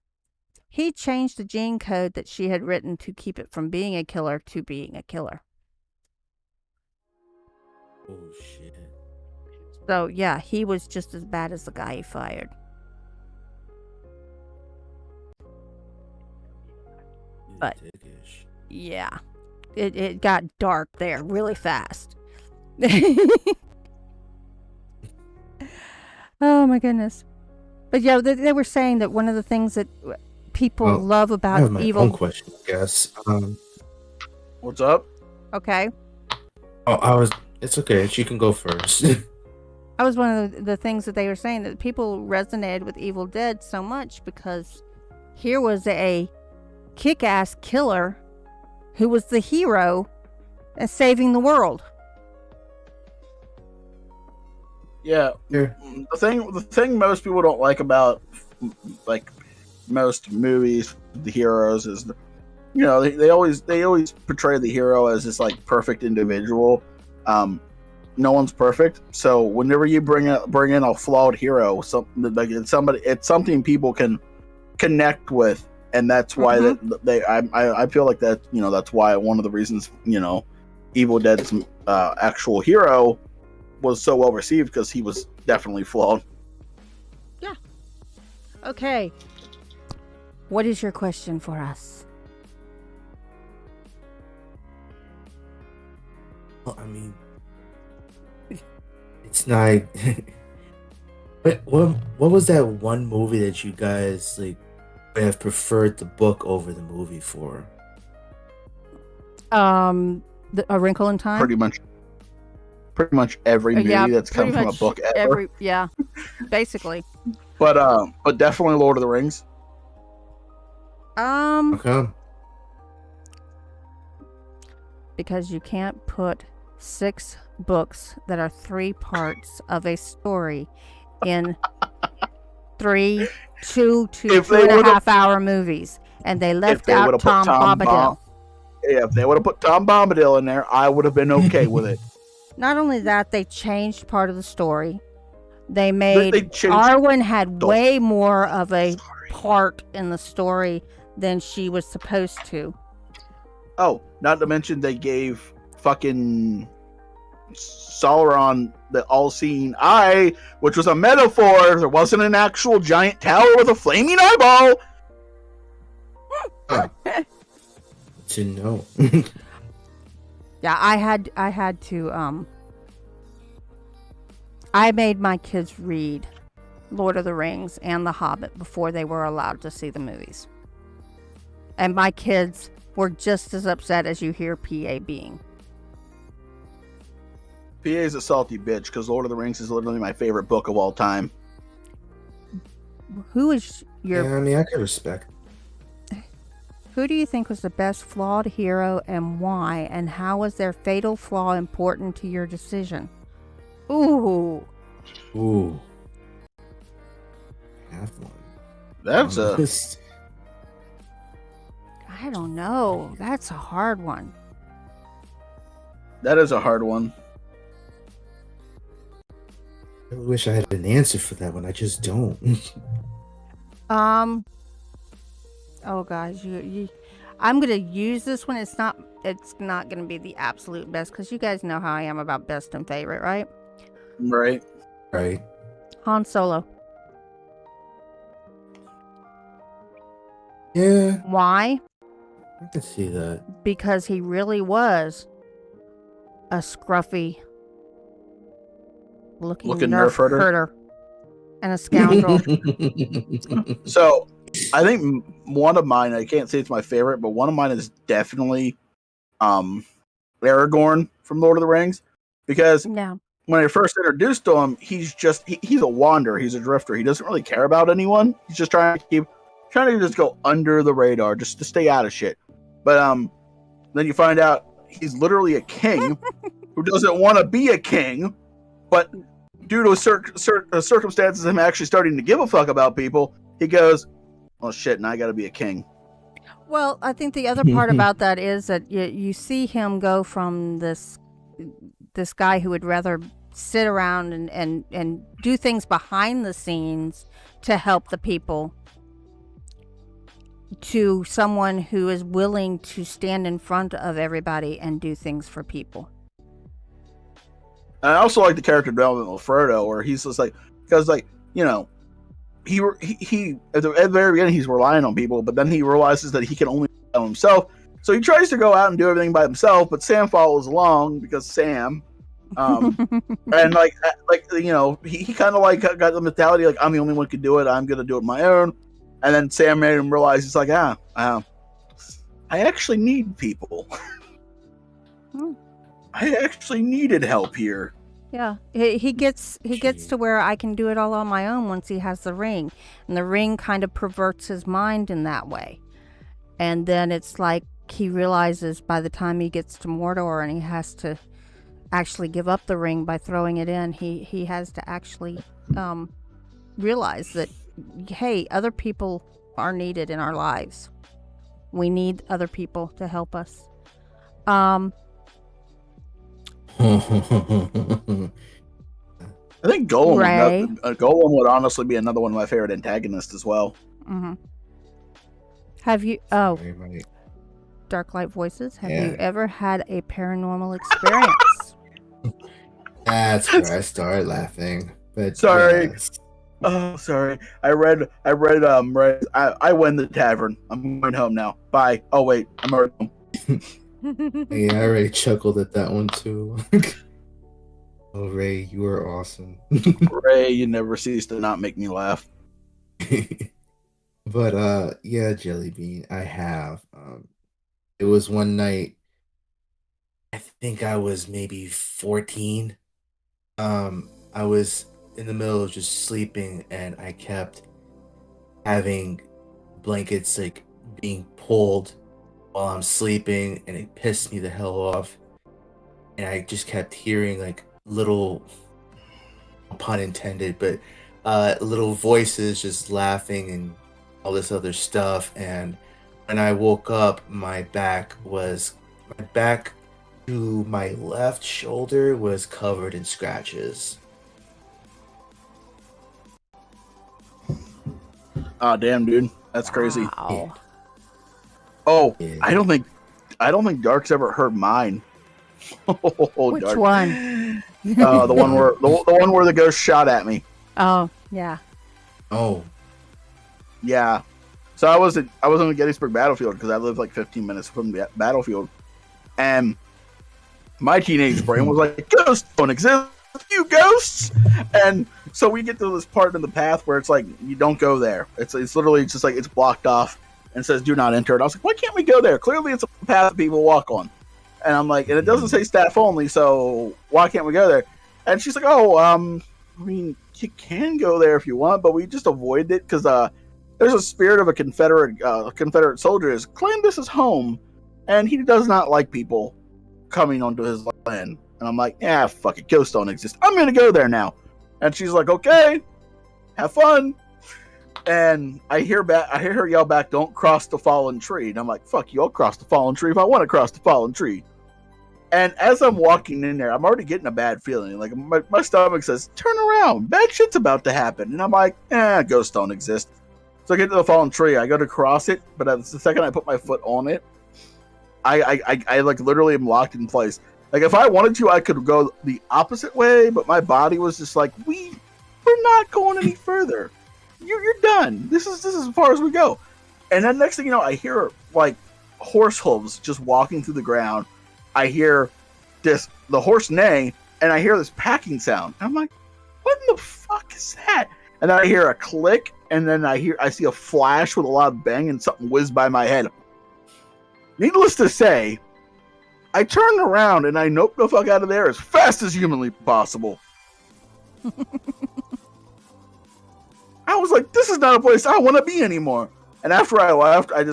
he changed the gene code that she had written to keep it from being a killer to being a killer. Oh shit. So yeah, he was just as bad as the guy he fired. But yeah, it got dark there really fast. Oh my goodness. But yeah, they were saying that one of the things that people love about I have my evil. own question, I guess. What's up? Okay. Oh, it's okay. She can go first. I was one of the things that they were saying, that people resonated with Evil Dead so much because here was a kick-ass killer who was the hero and saving the world. Yeah. The thing most people don't like about like most movies, the heroes is, they always portray the hero as this like perfect individual. No one's perfect, so whenever you bring in a flawed hero, it's something people can connect with, and that's why I feel like that that's why one of the reasons Evil Dead's actual hero was so well received, because he was definitely flawed. Yeah. Okay. What is your question for us? Well, I mean, it's not. What was that one movie that you guys like have preferred the book over the movie for? A Wrinkle in Time. Pretty much every movie that's come from a book ever. Basically. But definitely Lord of the Rings. Okay. Because you can't put 6 books that are 3 parts of a story in 2 to 2.5 hour movies, and they left out Tom Bombadil. If they would have put Tom Bombadil in there, I would have been okay with it. Not only that, they changed part of the story. They made Arwen had way more of a part in the story than she was supposed to. Oh, not to mention they gave fucking Sauron the all-seeing eye, which was a metaphor. There wasn't an actual giant tower with a flaming eyeball. To know. Yeah, I had to I made my kids read Lord of the Rings and The Hobbit before they were allowed to see the movies. And my kids were just as upset as you hear PA being. PA is a salty bitch, because Lord of the Rings is literally my favorite book of all time. Who is your... Yeah, I mean, I can respect. Who do you think was the best flawed hero and why? And how was their fatal flaw important to your decision? Ooh. I have one. That's I don't know. That's a hard one. That is a hard one. I really wish I had an answer for that one. I just don't. Oh guys, I'm gonna use this one. It's not gonna be the absolute best, because you guys know how I am about best and favorite, right? Right. Han Solo. Yeah. Why? I can see that. Because he really was a scruffy looking nerf herder and a scoundrel. So I think one of mine, I can't say it's my favorite, but one of mine is definitely Aragorn from Lord of the Rings, because when I first introduced to him, he's a wanderer, he's a drifter, he doesn't really care about anyone, he's just trying to just go under the radar, just to stay out of shit. But then you find out he's literally a king who doesn't want to be a king, but due to circumstances of him actually starting to give a fuck about people, he goes, oh shit, now I gotta be a king. Well, I think the other part about that is that you see him go from this guy who would rather sit around and do things behind the scenes to help the people, to someone who is willing to stand in front of everybody and do things for people. And I also like the character development of Frodo, where he's just like, because like, he at the very beginning he's relying on people, but then he realizes that he can only rely on himself. So he tries to go out and do everything by himself, but Sam follows along because Sam. And he kind of like got the mentality like, I'm the only one who can do it. I'm gonna do it on my own. And then Sam made him realize he's like, I actually need people. I actually needed help here. Yeah, he gets to where I can do it all on my own once he has the ring, and the ring kind of perverts his mind in that way. And then it's like he realizes by the time he gets to Mordor and he has to actually give up the ring by throwing it in, he has to actually realize that, hey, other people are needed in our lives. We need other people to help us. I think Golem would honestly be another one of my favorite antagonists as well. Mm-hmm. Have you... Oh, DarkLittleVoices, have you ever had a paranormal experience? That's where I started laughing. But sorry. Yes. Oh, sorry. I win the tavern. I'm going home now. Bye. Oh, wait. I'm already home. Yeah, I already chuckled at that one too. Oh, Ray, you are awesome. Ray, you never cease to not make me laugh. But yeah, Jellybean, I have. It was one night, I think I was maybe 14. I was in the middle of just sleeping, and I kept having blankets like being pulled while I'm sleeping, and it pissed me the hell off. And I just kept hearing like little, pun intended, but little voices just laughing and all this other stuff. And when I woke up, my back to my left shoulder was covered in scratches. Oh, damn, dude. That's crazy. Wow. Oh, Yeah. I don't think Dark's ever heard mine. Which Dark. one? The one where the ghost shot at me. Oh, yeah. Oh. Yeah. So I was on the Gettysburg battlefield because I lived like 15 minutes from the battlefield, and my teenage brain was like, "Ghosts don't exist, you ghosts!" And so we get to this part in the path where it's like, you don't go there. It's literally just like it's blocked off and says, "Do not enter." And I was like, "Why can't we go there? Clearly, it's a path that people walk on." And I'm like, and it doesn't say staff only, so why can't we go there? And she's like, "Oh, I mean, you can go there if you want, but we just avoided it because there's a spirit of a Confederate soldier has claimed this is home, and he does not like people coming onto his land." And I'm like, "Yeah, fuck it, ghosts don't exist. I'm gonna go there now." And she's like, "Okay, have fun." And I hear her yell back, "Don't cross the fallen tree." And I'm like, "Fuck you, I'll cross the fallen tree if I want to cross the fallen tree." And as I'm walking in there, I'm already getting a bad feeling. Like my stomach says, "Turn around, bad shit's about to happen." And I'm like, ghosts don't exist. So I get to the fallen tree, I go to cross it, but the second I put my foot on it, I like literally am locked in place. Like if I wanted to, I could go the opposite way, but my body was just like, we're not going any further. You're done. This is as far as we go. And then next thing you know, I hear like horse hooves just walking through the ground. I hear the horse neigh, and I hear this packing sound. I'm like, what in the fuck is that? And then I hear a click, and then I see a flash with a lot of bang, and something whizzed by my head. Needless to say, I turned around and I noped the fuck out of there as fast as humanly possible. I was like, this is not a place I want to be anymore. And after I left, I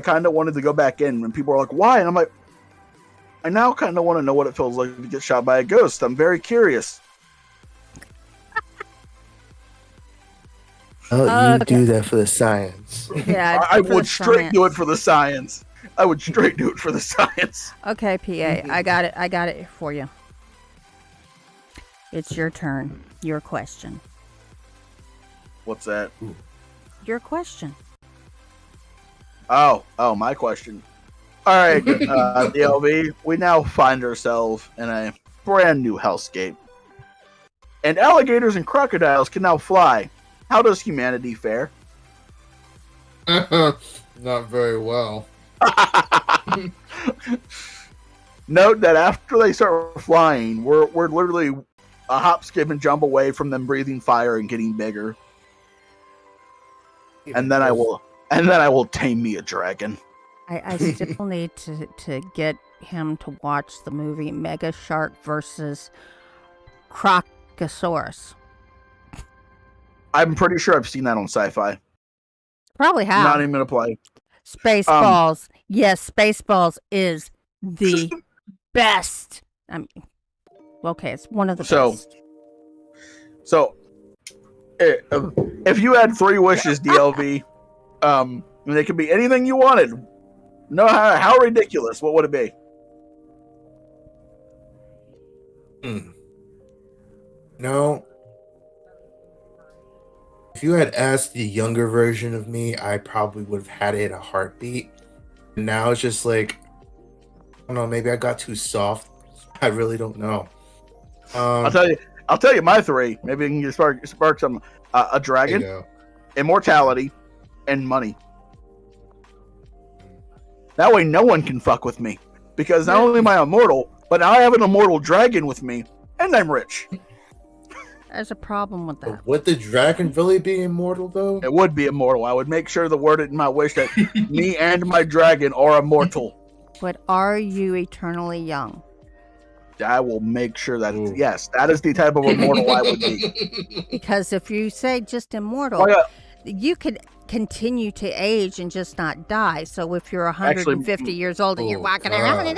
kind of wanted to go back in, and people were like, why? And I'm like, I now kind of want to know what it feels like to get shot by a ghost. I'm very curious. Oh, you do that for the science. Yeah, I would straight do it for the science. I would straight do it for the science. Okay, PA, I got it for you. It's your turn. Your question. What's that? Your question. Oh, my question. All right, DLV, we now find ourselves in a brand new hellscape. And alligators and crocodiles can now fly. How does humanity fare? Not very well. Note that after they start flying, we're literally a hop, skip, and jump away from them breathing fire and getting bigger. And then I will tame me a dragon. I still need to get him to watch the movie Mega Shark versus Crocosaurus. I'm pretty sure I've seen that on Sci-Fi. Probably have. Not even gonna play. Spaceballs. Yes, Spaceballs is the best. I mean, okay, it's one of the best. So, if you had 3 wishes, DLV, they could be anything you wanted. No, how ridiculous? What would it be? No. If you had asked the younger version of me, I probably would have had it in a heartbeat. Now it's just like, I don't know, maybe I got too soft. I really don't know. I'll tell you my 3. Maybe you can spark some. A dragon, immortality, and money. That way no one can fuck with me. Because not only am I immortal, but now I have an immortal dragon with me, and I'm rich. There's a problem with that. Would the dragon really be immortal, though? It would be immortal. I would make sure the word in my wish that me and my dragon are immortal. But are you eternally young? I will make sure that, yes, that is the type of immortal I would be. Because if you say just immortal, you could continue to age and just not die. So if you're 150 years old and you're walking around,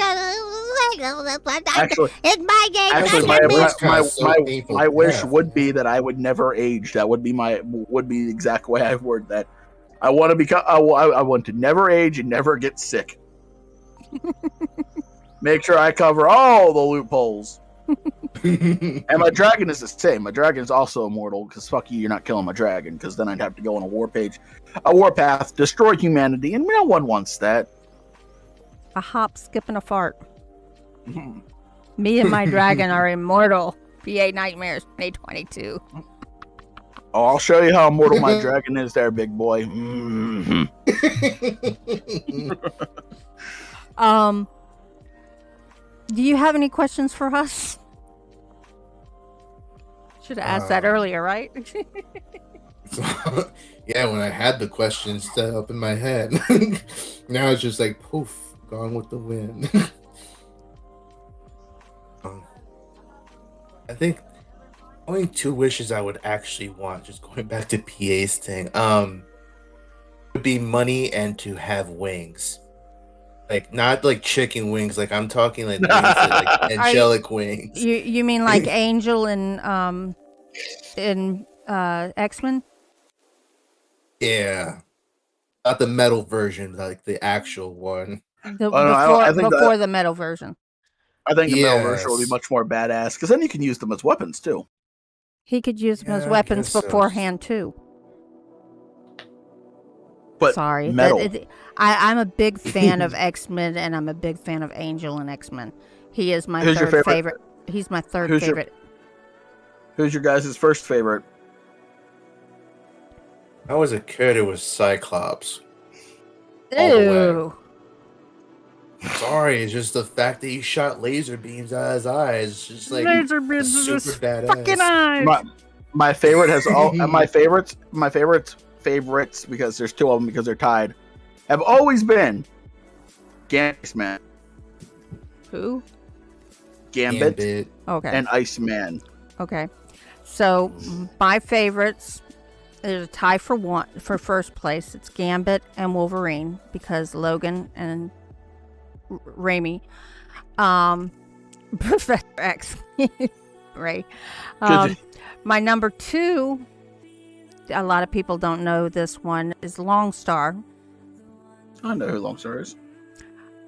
my wish would be that I would never age. That would be the exact way I've worded that. I want to become. I want to never age and never get sick. Make sure I cover all the loopholes. And my dragon is the same. My dragon is also immortal because fuck you, you're not killing my dragon. Because then I'd have to go on a war path, destroy humanity, and no one wants that. A hop, skip, and a fart. Me and my dragon are immortal. PA Nightmares 2022. Oh, I'll show you how immortal my dragon is there, big boy. Do you have any questions for us? Should have asked that earlier, right? Yeah, when I had the questions set up in my head. Now it's just like, poof, gone with the wind. I think only 2 wishes I would actually want, just going back to PA's thing, would be money and to have wings. Like, not like chicken wings, like I'm talking like wings that, like angelic wings. You mean like Angel in X-Men? Yeah. Not the metal version, like the actual one. Before the metal version. I think the metal version will be much more badass, because then you can use them as weapons too. He could use them as weapons beforehand too. But sorry, metal. I'm a big fan of X-Men, and I'm a big fan of Angel in X-Men. He is my third favorite. He's my third favorite. Who's your guys' first favorite? I was a kid, it was Cyclops. Ew. Sorry, it's just the fact that he shot laser beams out of his eyes. It's just like laser beams super badass. Fucking eyes. My favorite has all my favorites, because there's 2 of them because they're tied, have always been Gambit. Who? Gambit. Okay. And Iceman. Okay. So my favorites, there's a tie for first place. It's Gambit and Wolverine, because Logan and Raimi, Professor X, right? My number 2, a lot of people don't know this one, is Longstar. I know who Longstar is.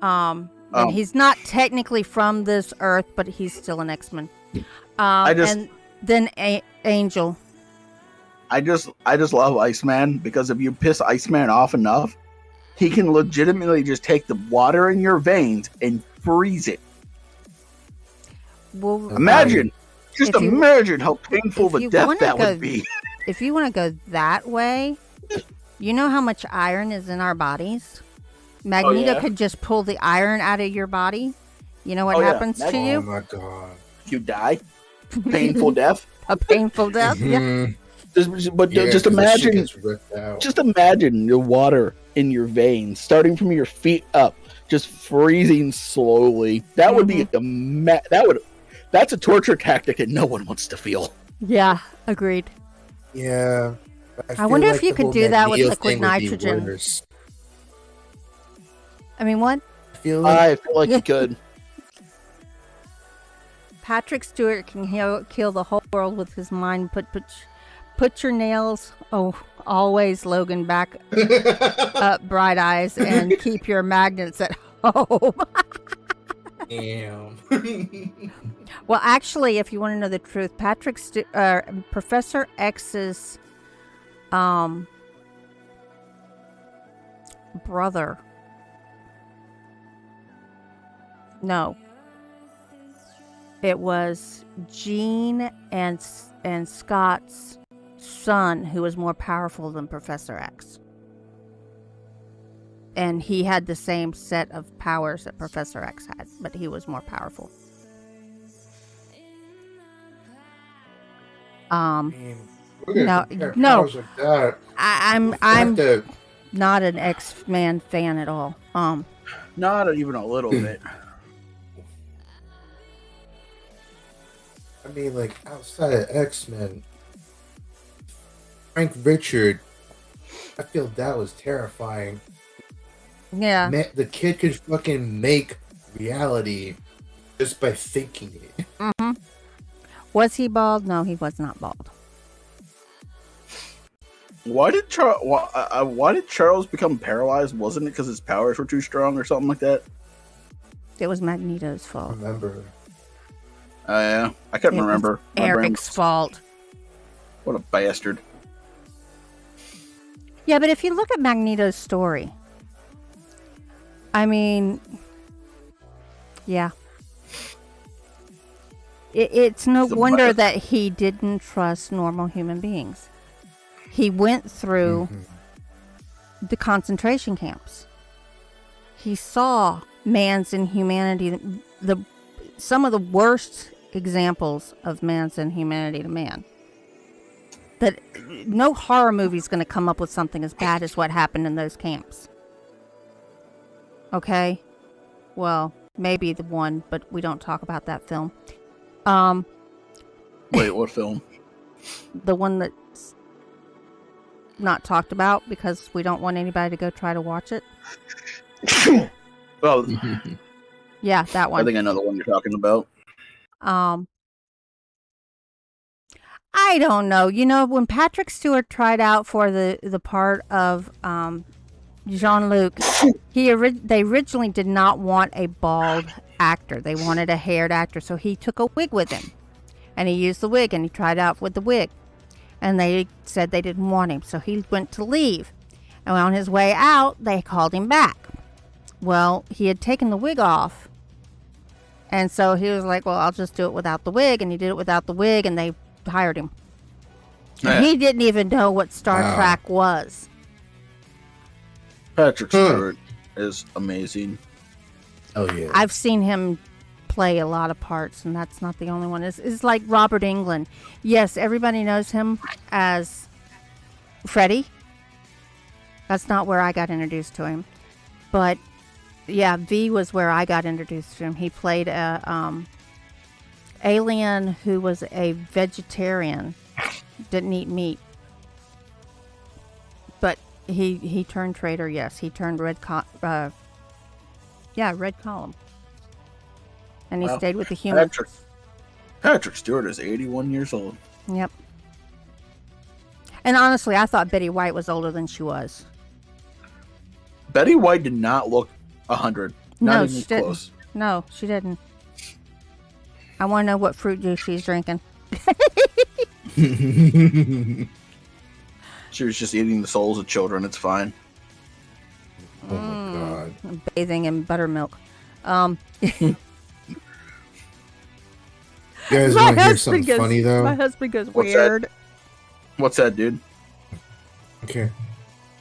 And he's not technically from this Earth, but he's still an X-Men. And then Angel. I just love Iceman, because if you piss Iceman off enough, he can legitimately just take the water in your veins and freeze it. Well, imagine how painful the death that would be. If you want to go that way, you know how much iron is in our bodies? Magneto could just pull the iron out of your body. You know what happens to you? Oh my god. You die. Painful death. A painful death, yeah. Just imagine the water in your veins, starting from your feet up, just freezing slowly. That would be that's a torture tactic that no one wants to feel. Yeah, agreed. Yeah. I wonder if you could do that with liquid nitrogen. I mean, what? I feel like he could. Patrick Stewart can kill the whole world with his mind. Put your nails, always Logan, back up Bright Eyes, and keep your magnets at home. Damn. Well, actually, if you want to know the truth, Professor X's brother. No. It was Jean and Scott's son who was more powerful than Professor X. And he had the same set of powers that Professor X had, but he was more powerful. No. Like I'm not an X-Man fan at all. Not even a little bit. I mean, like, outside of X-Men, Frank Richard, I feel that was terrifying. Yeah. The kid could fucking make reality just by thinking it. Mm-hmm. Was he bald? No, he was not bald. Why did Charles become paralyzed? Wasn't it because his powers were too strong or something like that? It was Magneto's fault. Remember? Yeah, I couldn't remember. Eric's fault. What a bastard. Yeah, but if you look at Magneto's story, I mean, yeah. It's no wonder that he didn't trust normal human beings. He went through the concentration camps. He saw man's inhumanity, some of the worst examples of man's inhumanity to man. That no horror movie is going to come up with something as bad as what happened in those camps. Okay? Well, maybe the one, but we don't talk about that film. Wait, what film? The one that's not talked about because we don't want anybody to go try to watch it. Well, yeah, that one. I think I know the one you're talking about. I don't know. You know, when Patrick Stewart tried out for the part of Jean-Luc, they originally did not want a bald actor. They wanted a haired actor, so he took a wig with him. And he used the wig, and he tried out with the wig. And they said they didn't want him, so he went to leave. And on his way out, they called him back. Well, he had taken the wig off. And so he was like, well, I'll just do it without the wig. And he did it without the wig, and they hired him. And he didn't even know what Star Trek was. Patrick Stewart is amazing. Oh, yeah. I've seen him play a lot of parts, and that's not the only one. It's like Robert Englund. Yes, everybody knows him as Freddy. That's not where I got introduced to him. But, yeah, V was where I got introduced to him. He played a alien who was a vegetarian, didn't eat meat. But he turned traitor, yes. He turned Red Column. And he stayed with the humans. Patrick Stewart is 81 years old. Yep. And honestly, I thought Betty White was older than she was. Betty White did not look 100. Not even close. No, she didn't. I want to know what fruit juice she's drinking. She was just eating the souls of children. It's fine. Oh my god. Bathing in buttermilk. You guys want to hear something funny, though? My husband goes weird. What's that, dude? Okay.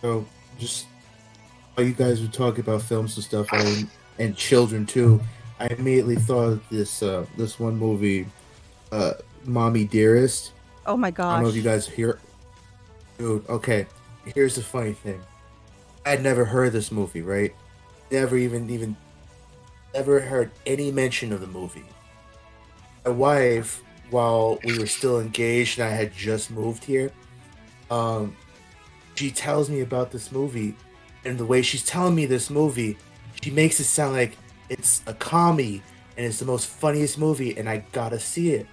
So, just while you guys were talking about films and stuff, and children, too, I immediately thought of this one movie, Mommy Dearest. Oh, my gosh. I don't know if you guys hear... Dude, okay. Here's the funny thing. I'd never heard this movie, right? Never even never heard any mention of the movie. My wife, while we were still engaged and I had just moved here, she tells me about this movie, and the way she's telling me this movie, She makes it sound like it's a comedy and it's the most funniest movie, and I gotta see it.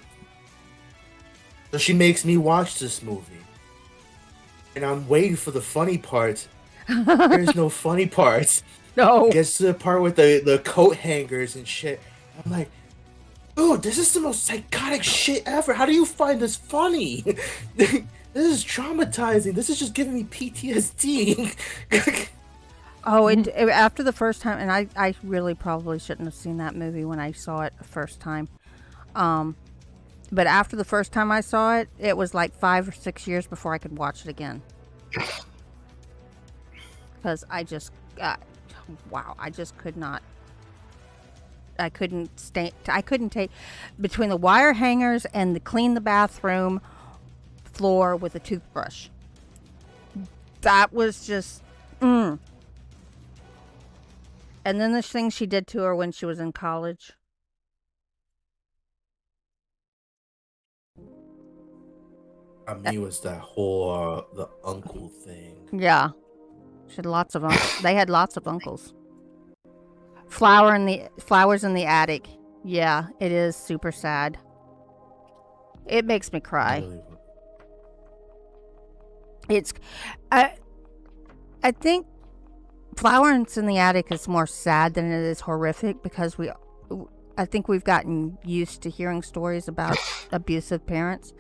So she makes me watch this movie, and I'm waiting for the funny parts. There's no funny parts. No. It gets to the part with the coat hangers and shit. I'm like, dude, this is the most psychotic shit ever. How do you find this funny? This is traumatizing. This is just giving me PTSD. Oh, and after the first time, and I really probably shouldn't have seen that movie when I saw it the first time. But after the first time I saw it, it was like 5 or 6 years before I could watch it again. Because I just, I just could not. I couldn't take, between the wire hangers and the clean the bathroom floor with a toothbrush. That was just, And then the thing she did to her when she was in college. Me was that whole the uncle thing. Yeah, she had lots of uncles. They had lots of uncles. Flowers in the attic. Yeah, it is super sad. It makes me cry. It's, I think Flowers in the Attic is more sad than it is horrific because I think we've gotten used to hearing stories about abusive parents.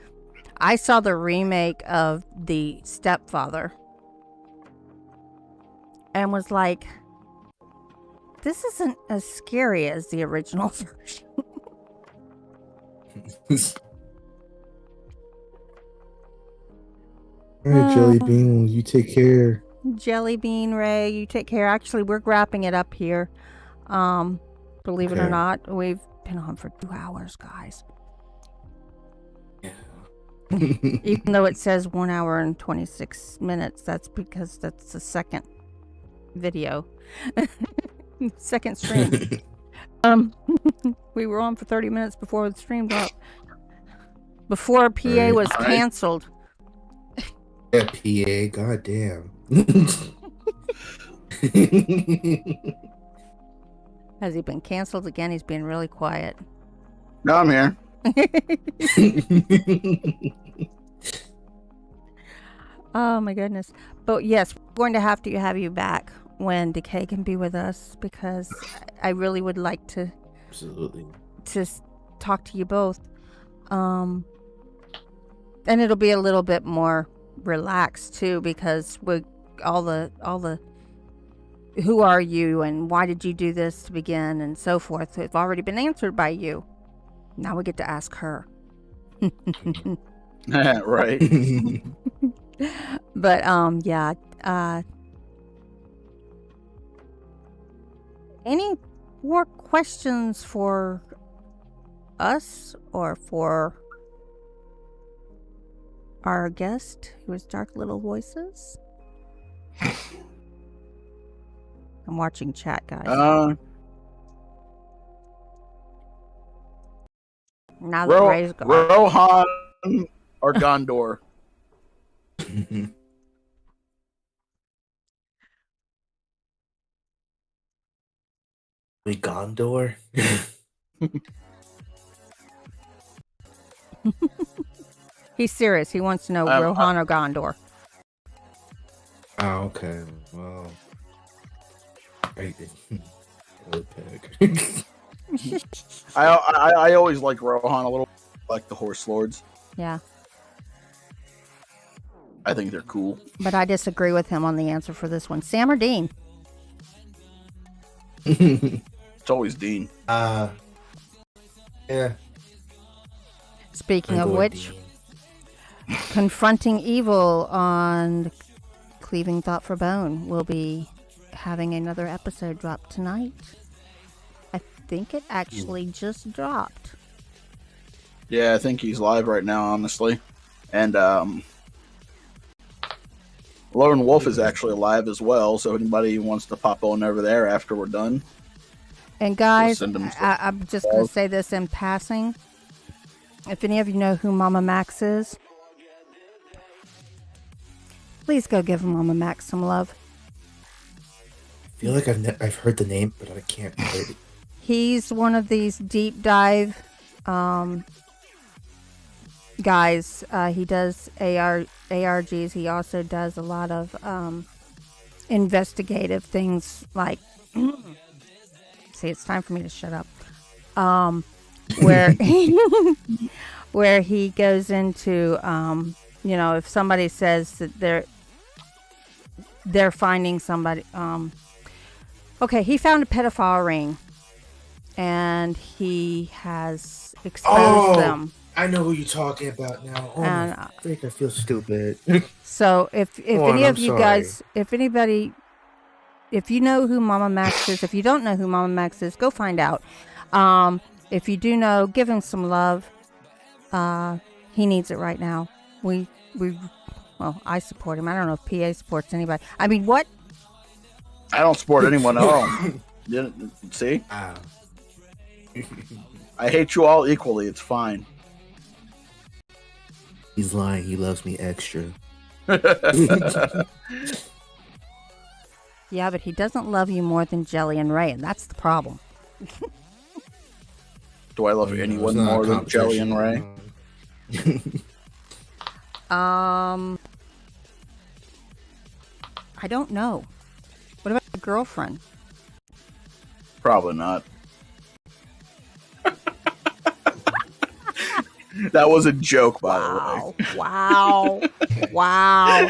I saw the remake of The Stepfather and was like, this isn't as scary as the original version. All right, Jelly Bean, you take care. Jelly Bean, Ray, you take care. Actually, we're wrapping it up here. Believe it or not, we've been on for 2 hours, guys. Yeah. Even though it says 1 hour and 26 minutes, that's because that's the second video. Second stream. We were on for 30 minutes before the stream dropped. Before PA was canceled. Yeah, PA, goddamn. Has he been canceled again? He's being really quiet. No, I'm here. Oh my goodness. But yes, we're going to have you back when Decay can be with us, because I really would like to absolutely to talk to you both. And it'll be a little bit more relaxed too, because we all the who are you and why did you do this to begin and so forth have already been answered by you. Now we get to ask her. Right. But yeah, any more questions for us or for our guest, who is DarkLittleVoices? I'm watching chat, guys. Now that Ray's gone. Rohan or Gondor? Gondor? He's serious. He wants to know Rohan or Gondor. Oh, okay. Well, I always like Rohan a little, like the Horse Lords. Yeah. I think they're cool. But I disagree with him on the answer for this one. Sam or Dean? It's always Dean. Yeah. Speaking of which, Dean. Confronting Evil on Cleaving Thought for Bone will be having another episode drop tonight. I think it actually just dropped. Yeah, I think he's live right now, honestly. And Lone Wolf is actually live as well, so anybody who wants to pop on over there after we're done. And guys, I'm just going to say this in passing. If any of you know who Mama Max is, please go give Mama Max some love. feel like I've heard the name, but I can't put it. He's one of these deep dive guys. He does ARGs. He also does a lot of investigative things like see, it's time for me to shut up. Where where he goes into if somebody says that they're finding somebody. Okay, he found a pedophile ring, and he has exposed them. I know who you're talking about now. Oh, and, I think I feel stupid. So if any of you guys, if anybody, if you know who Mama Max is, if you don't know who Mama Max is, go find out. If you do know, give him some love. He needs it right now. Well, I support him. I don't know if PA supports anybody. I mean, what? I don't support anyone at all. See? I hate you all equally. It's fine. He's lying. He loves me extra. Yeah, but he doesn't love you more than Jelly and Ray, and that's the problem. Do I love anyone more than Jelly and Ray? I don't know. What about your girlfriend? Probably not. That was a joke, by the way. Wow. Wow.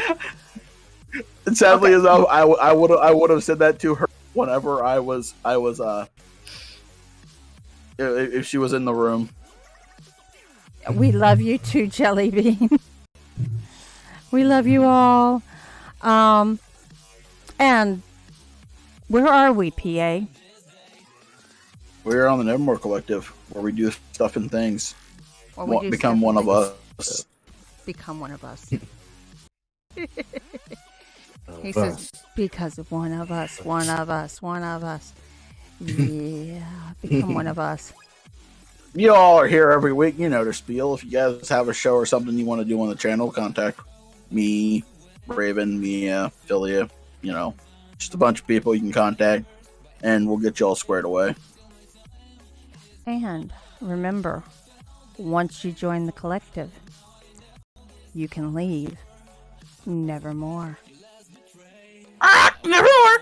And sadly enough, I would have said that to her whenever I was if she was in the room. We love you too, Jelly Bean. We love you all. And where are we, PA? We're on the Nevermore Collective, where we do stuff and things. Become one of us. Become one of us. He says, because of one of us. Yeah, become one of us. You all are here every week. You know the spiel. If you guys have a show or something you want to do on the channel, contact me, Raven, Mia, Filia, just a bunch of people you can contact, and we'll get you all squared away. And remember, once you join the collective, you can leave nevermore. Nevermore!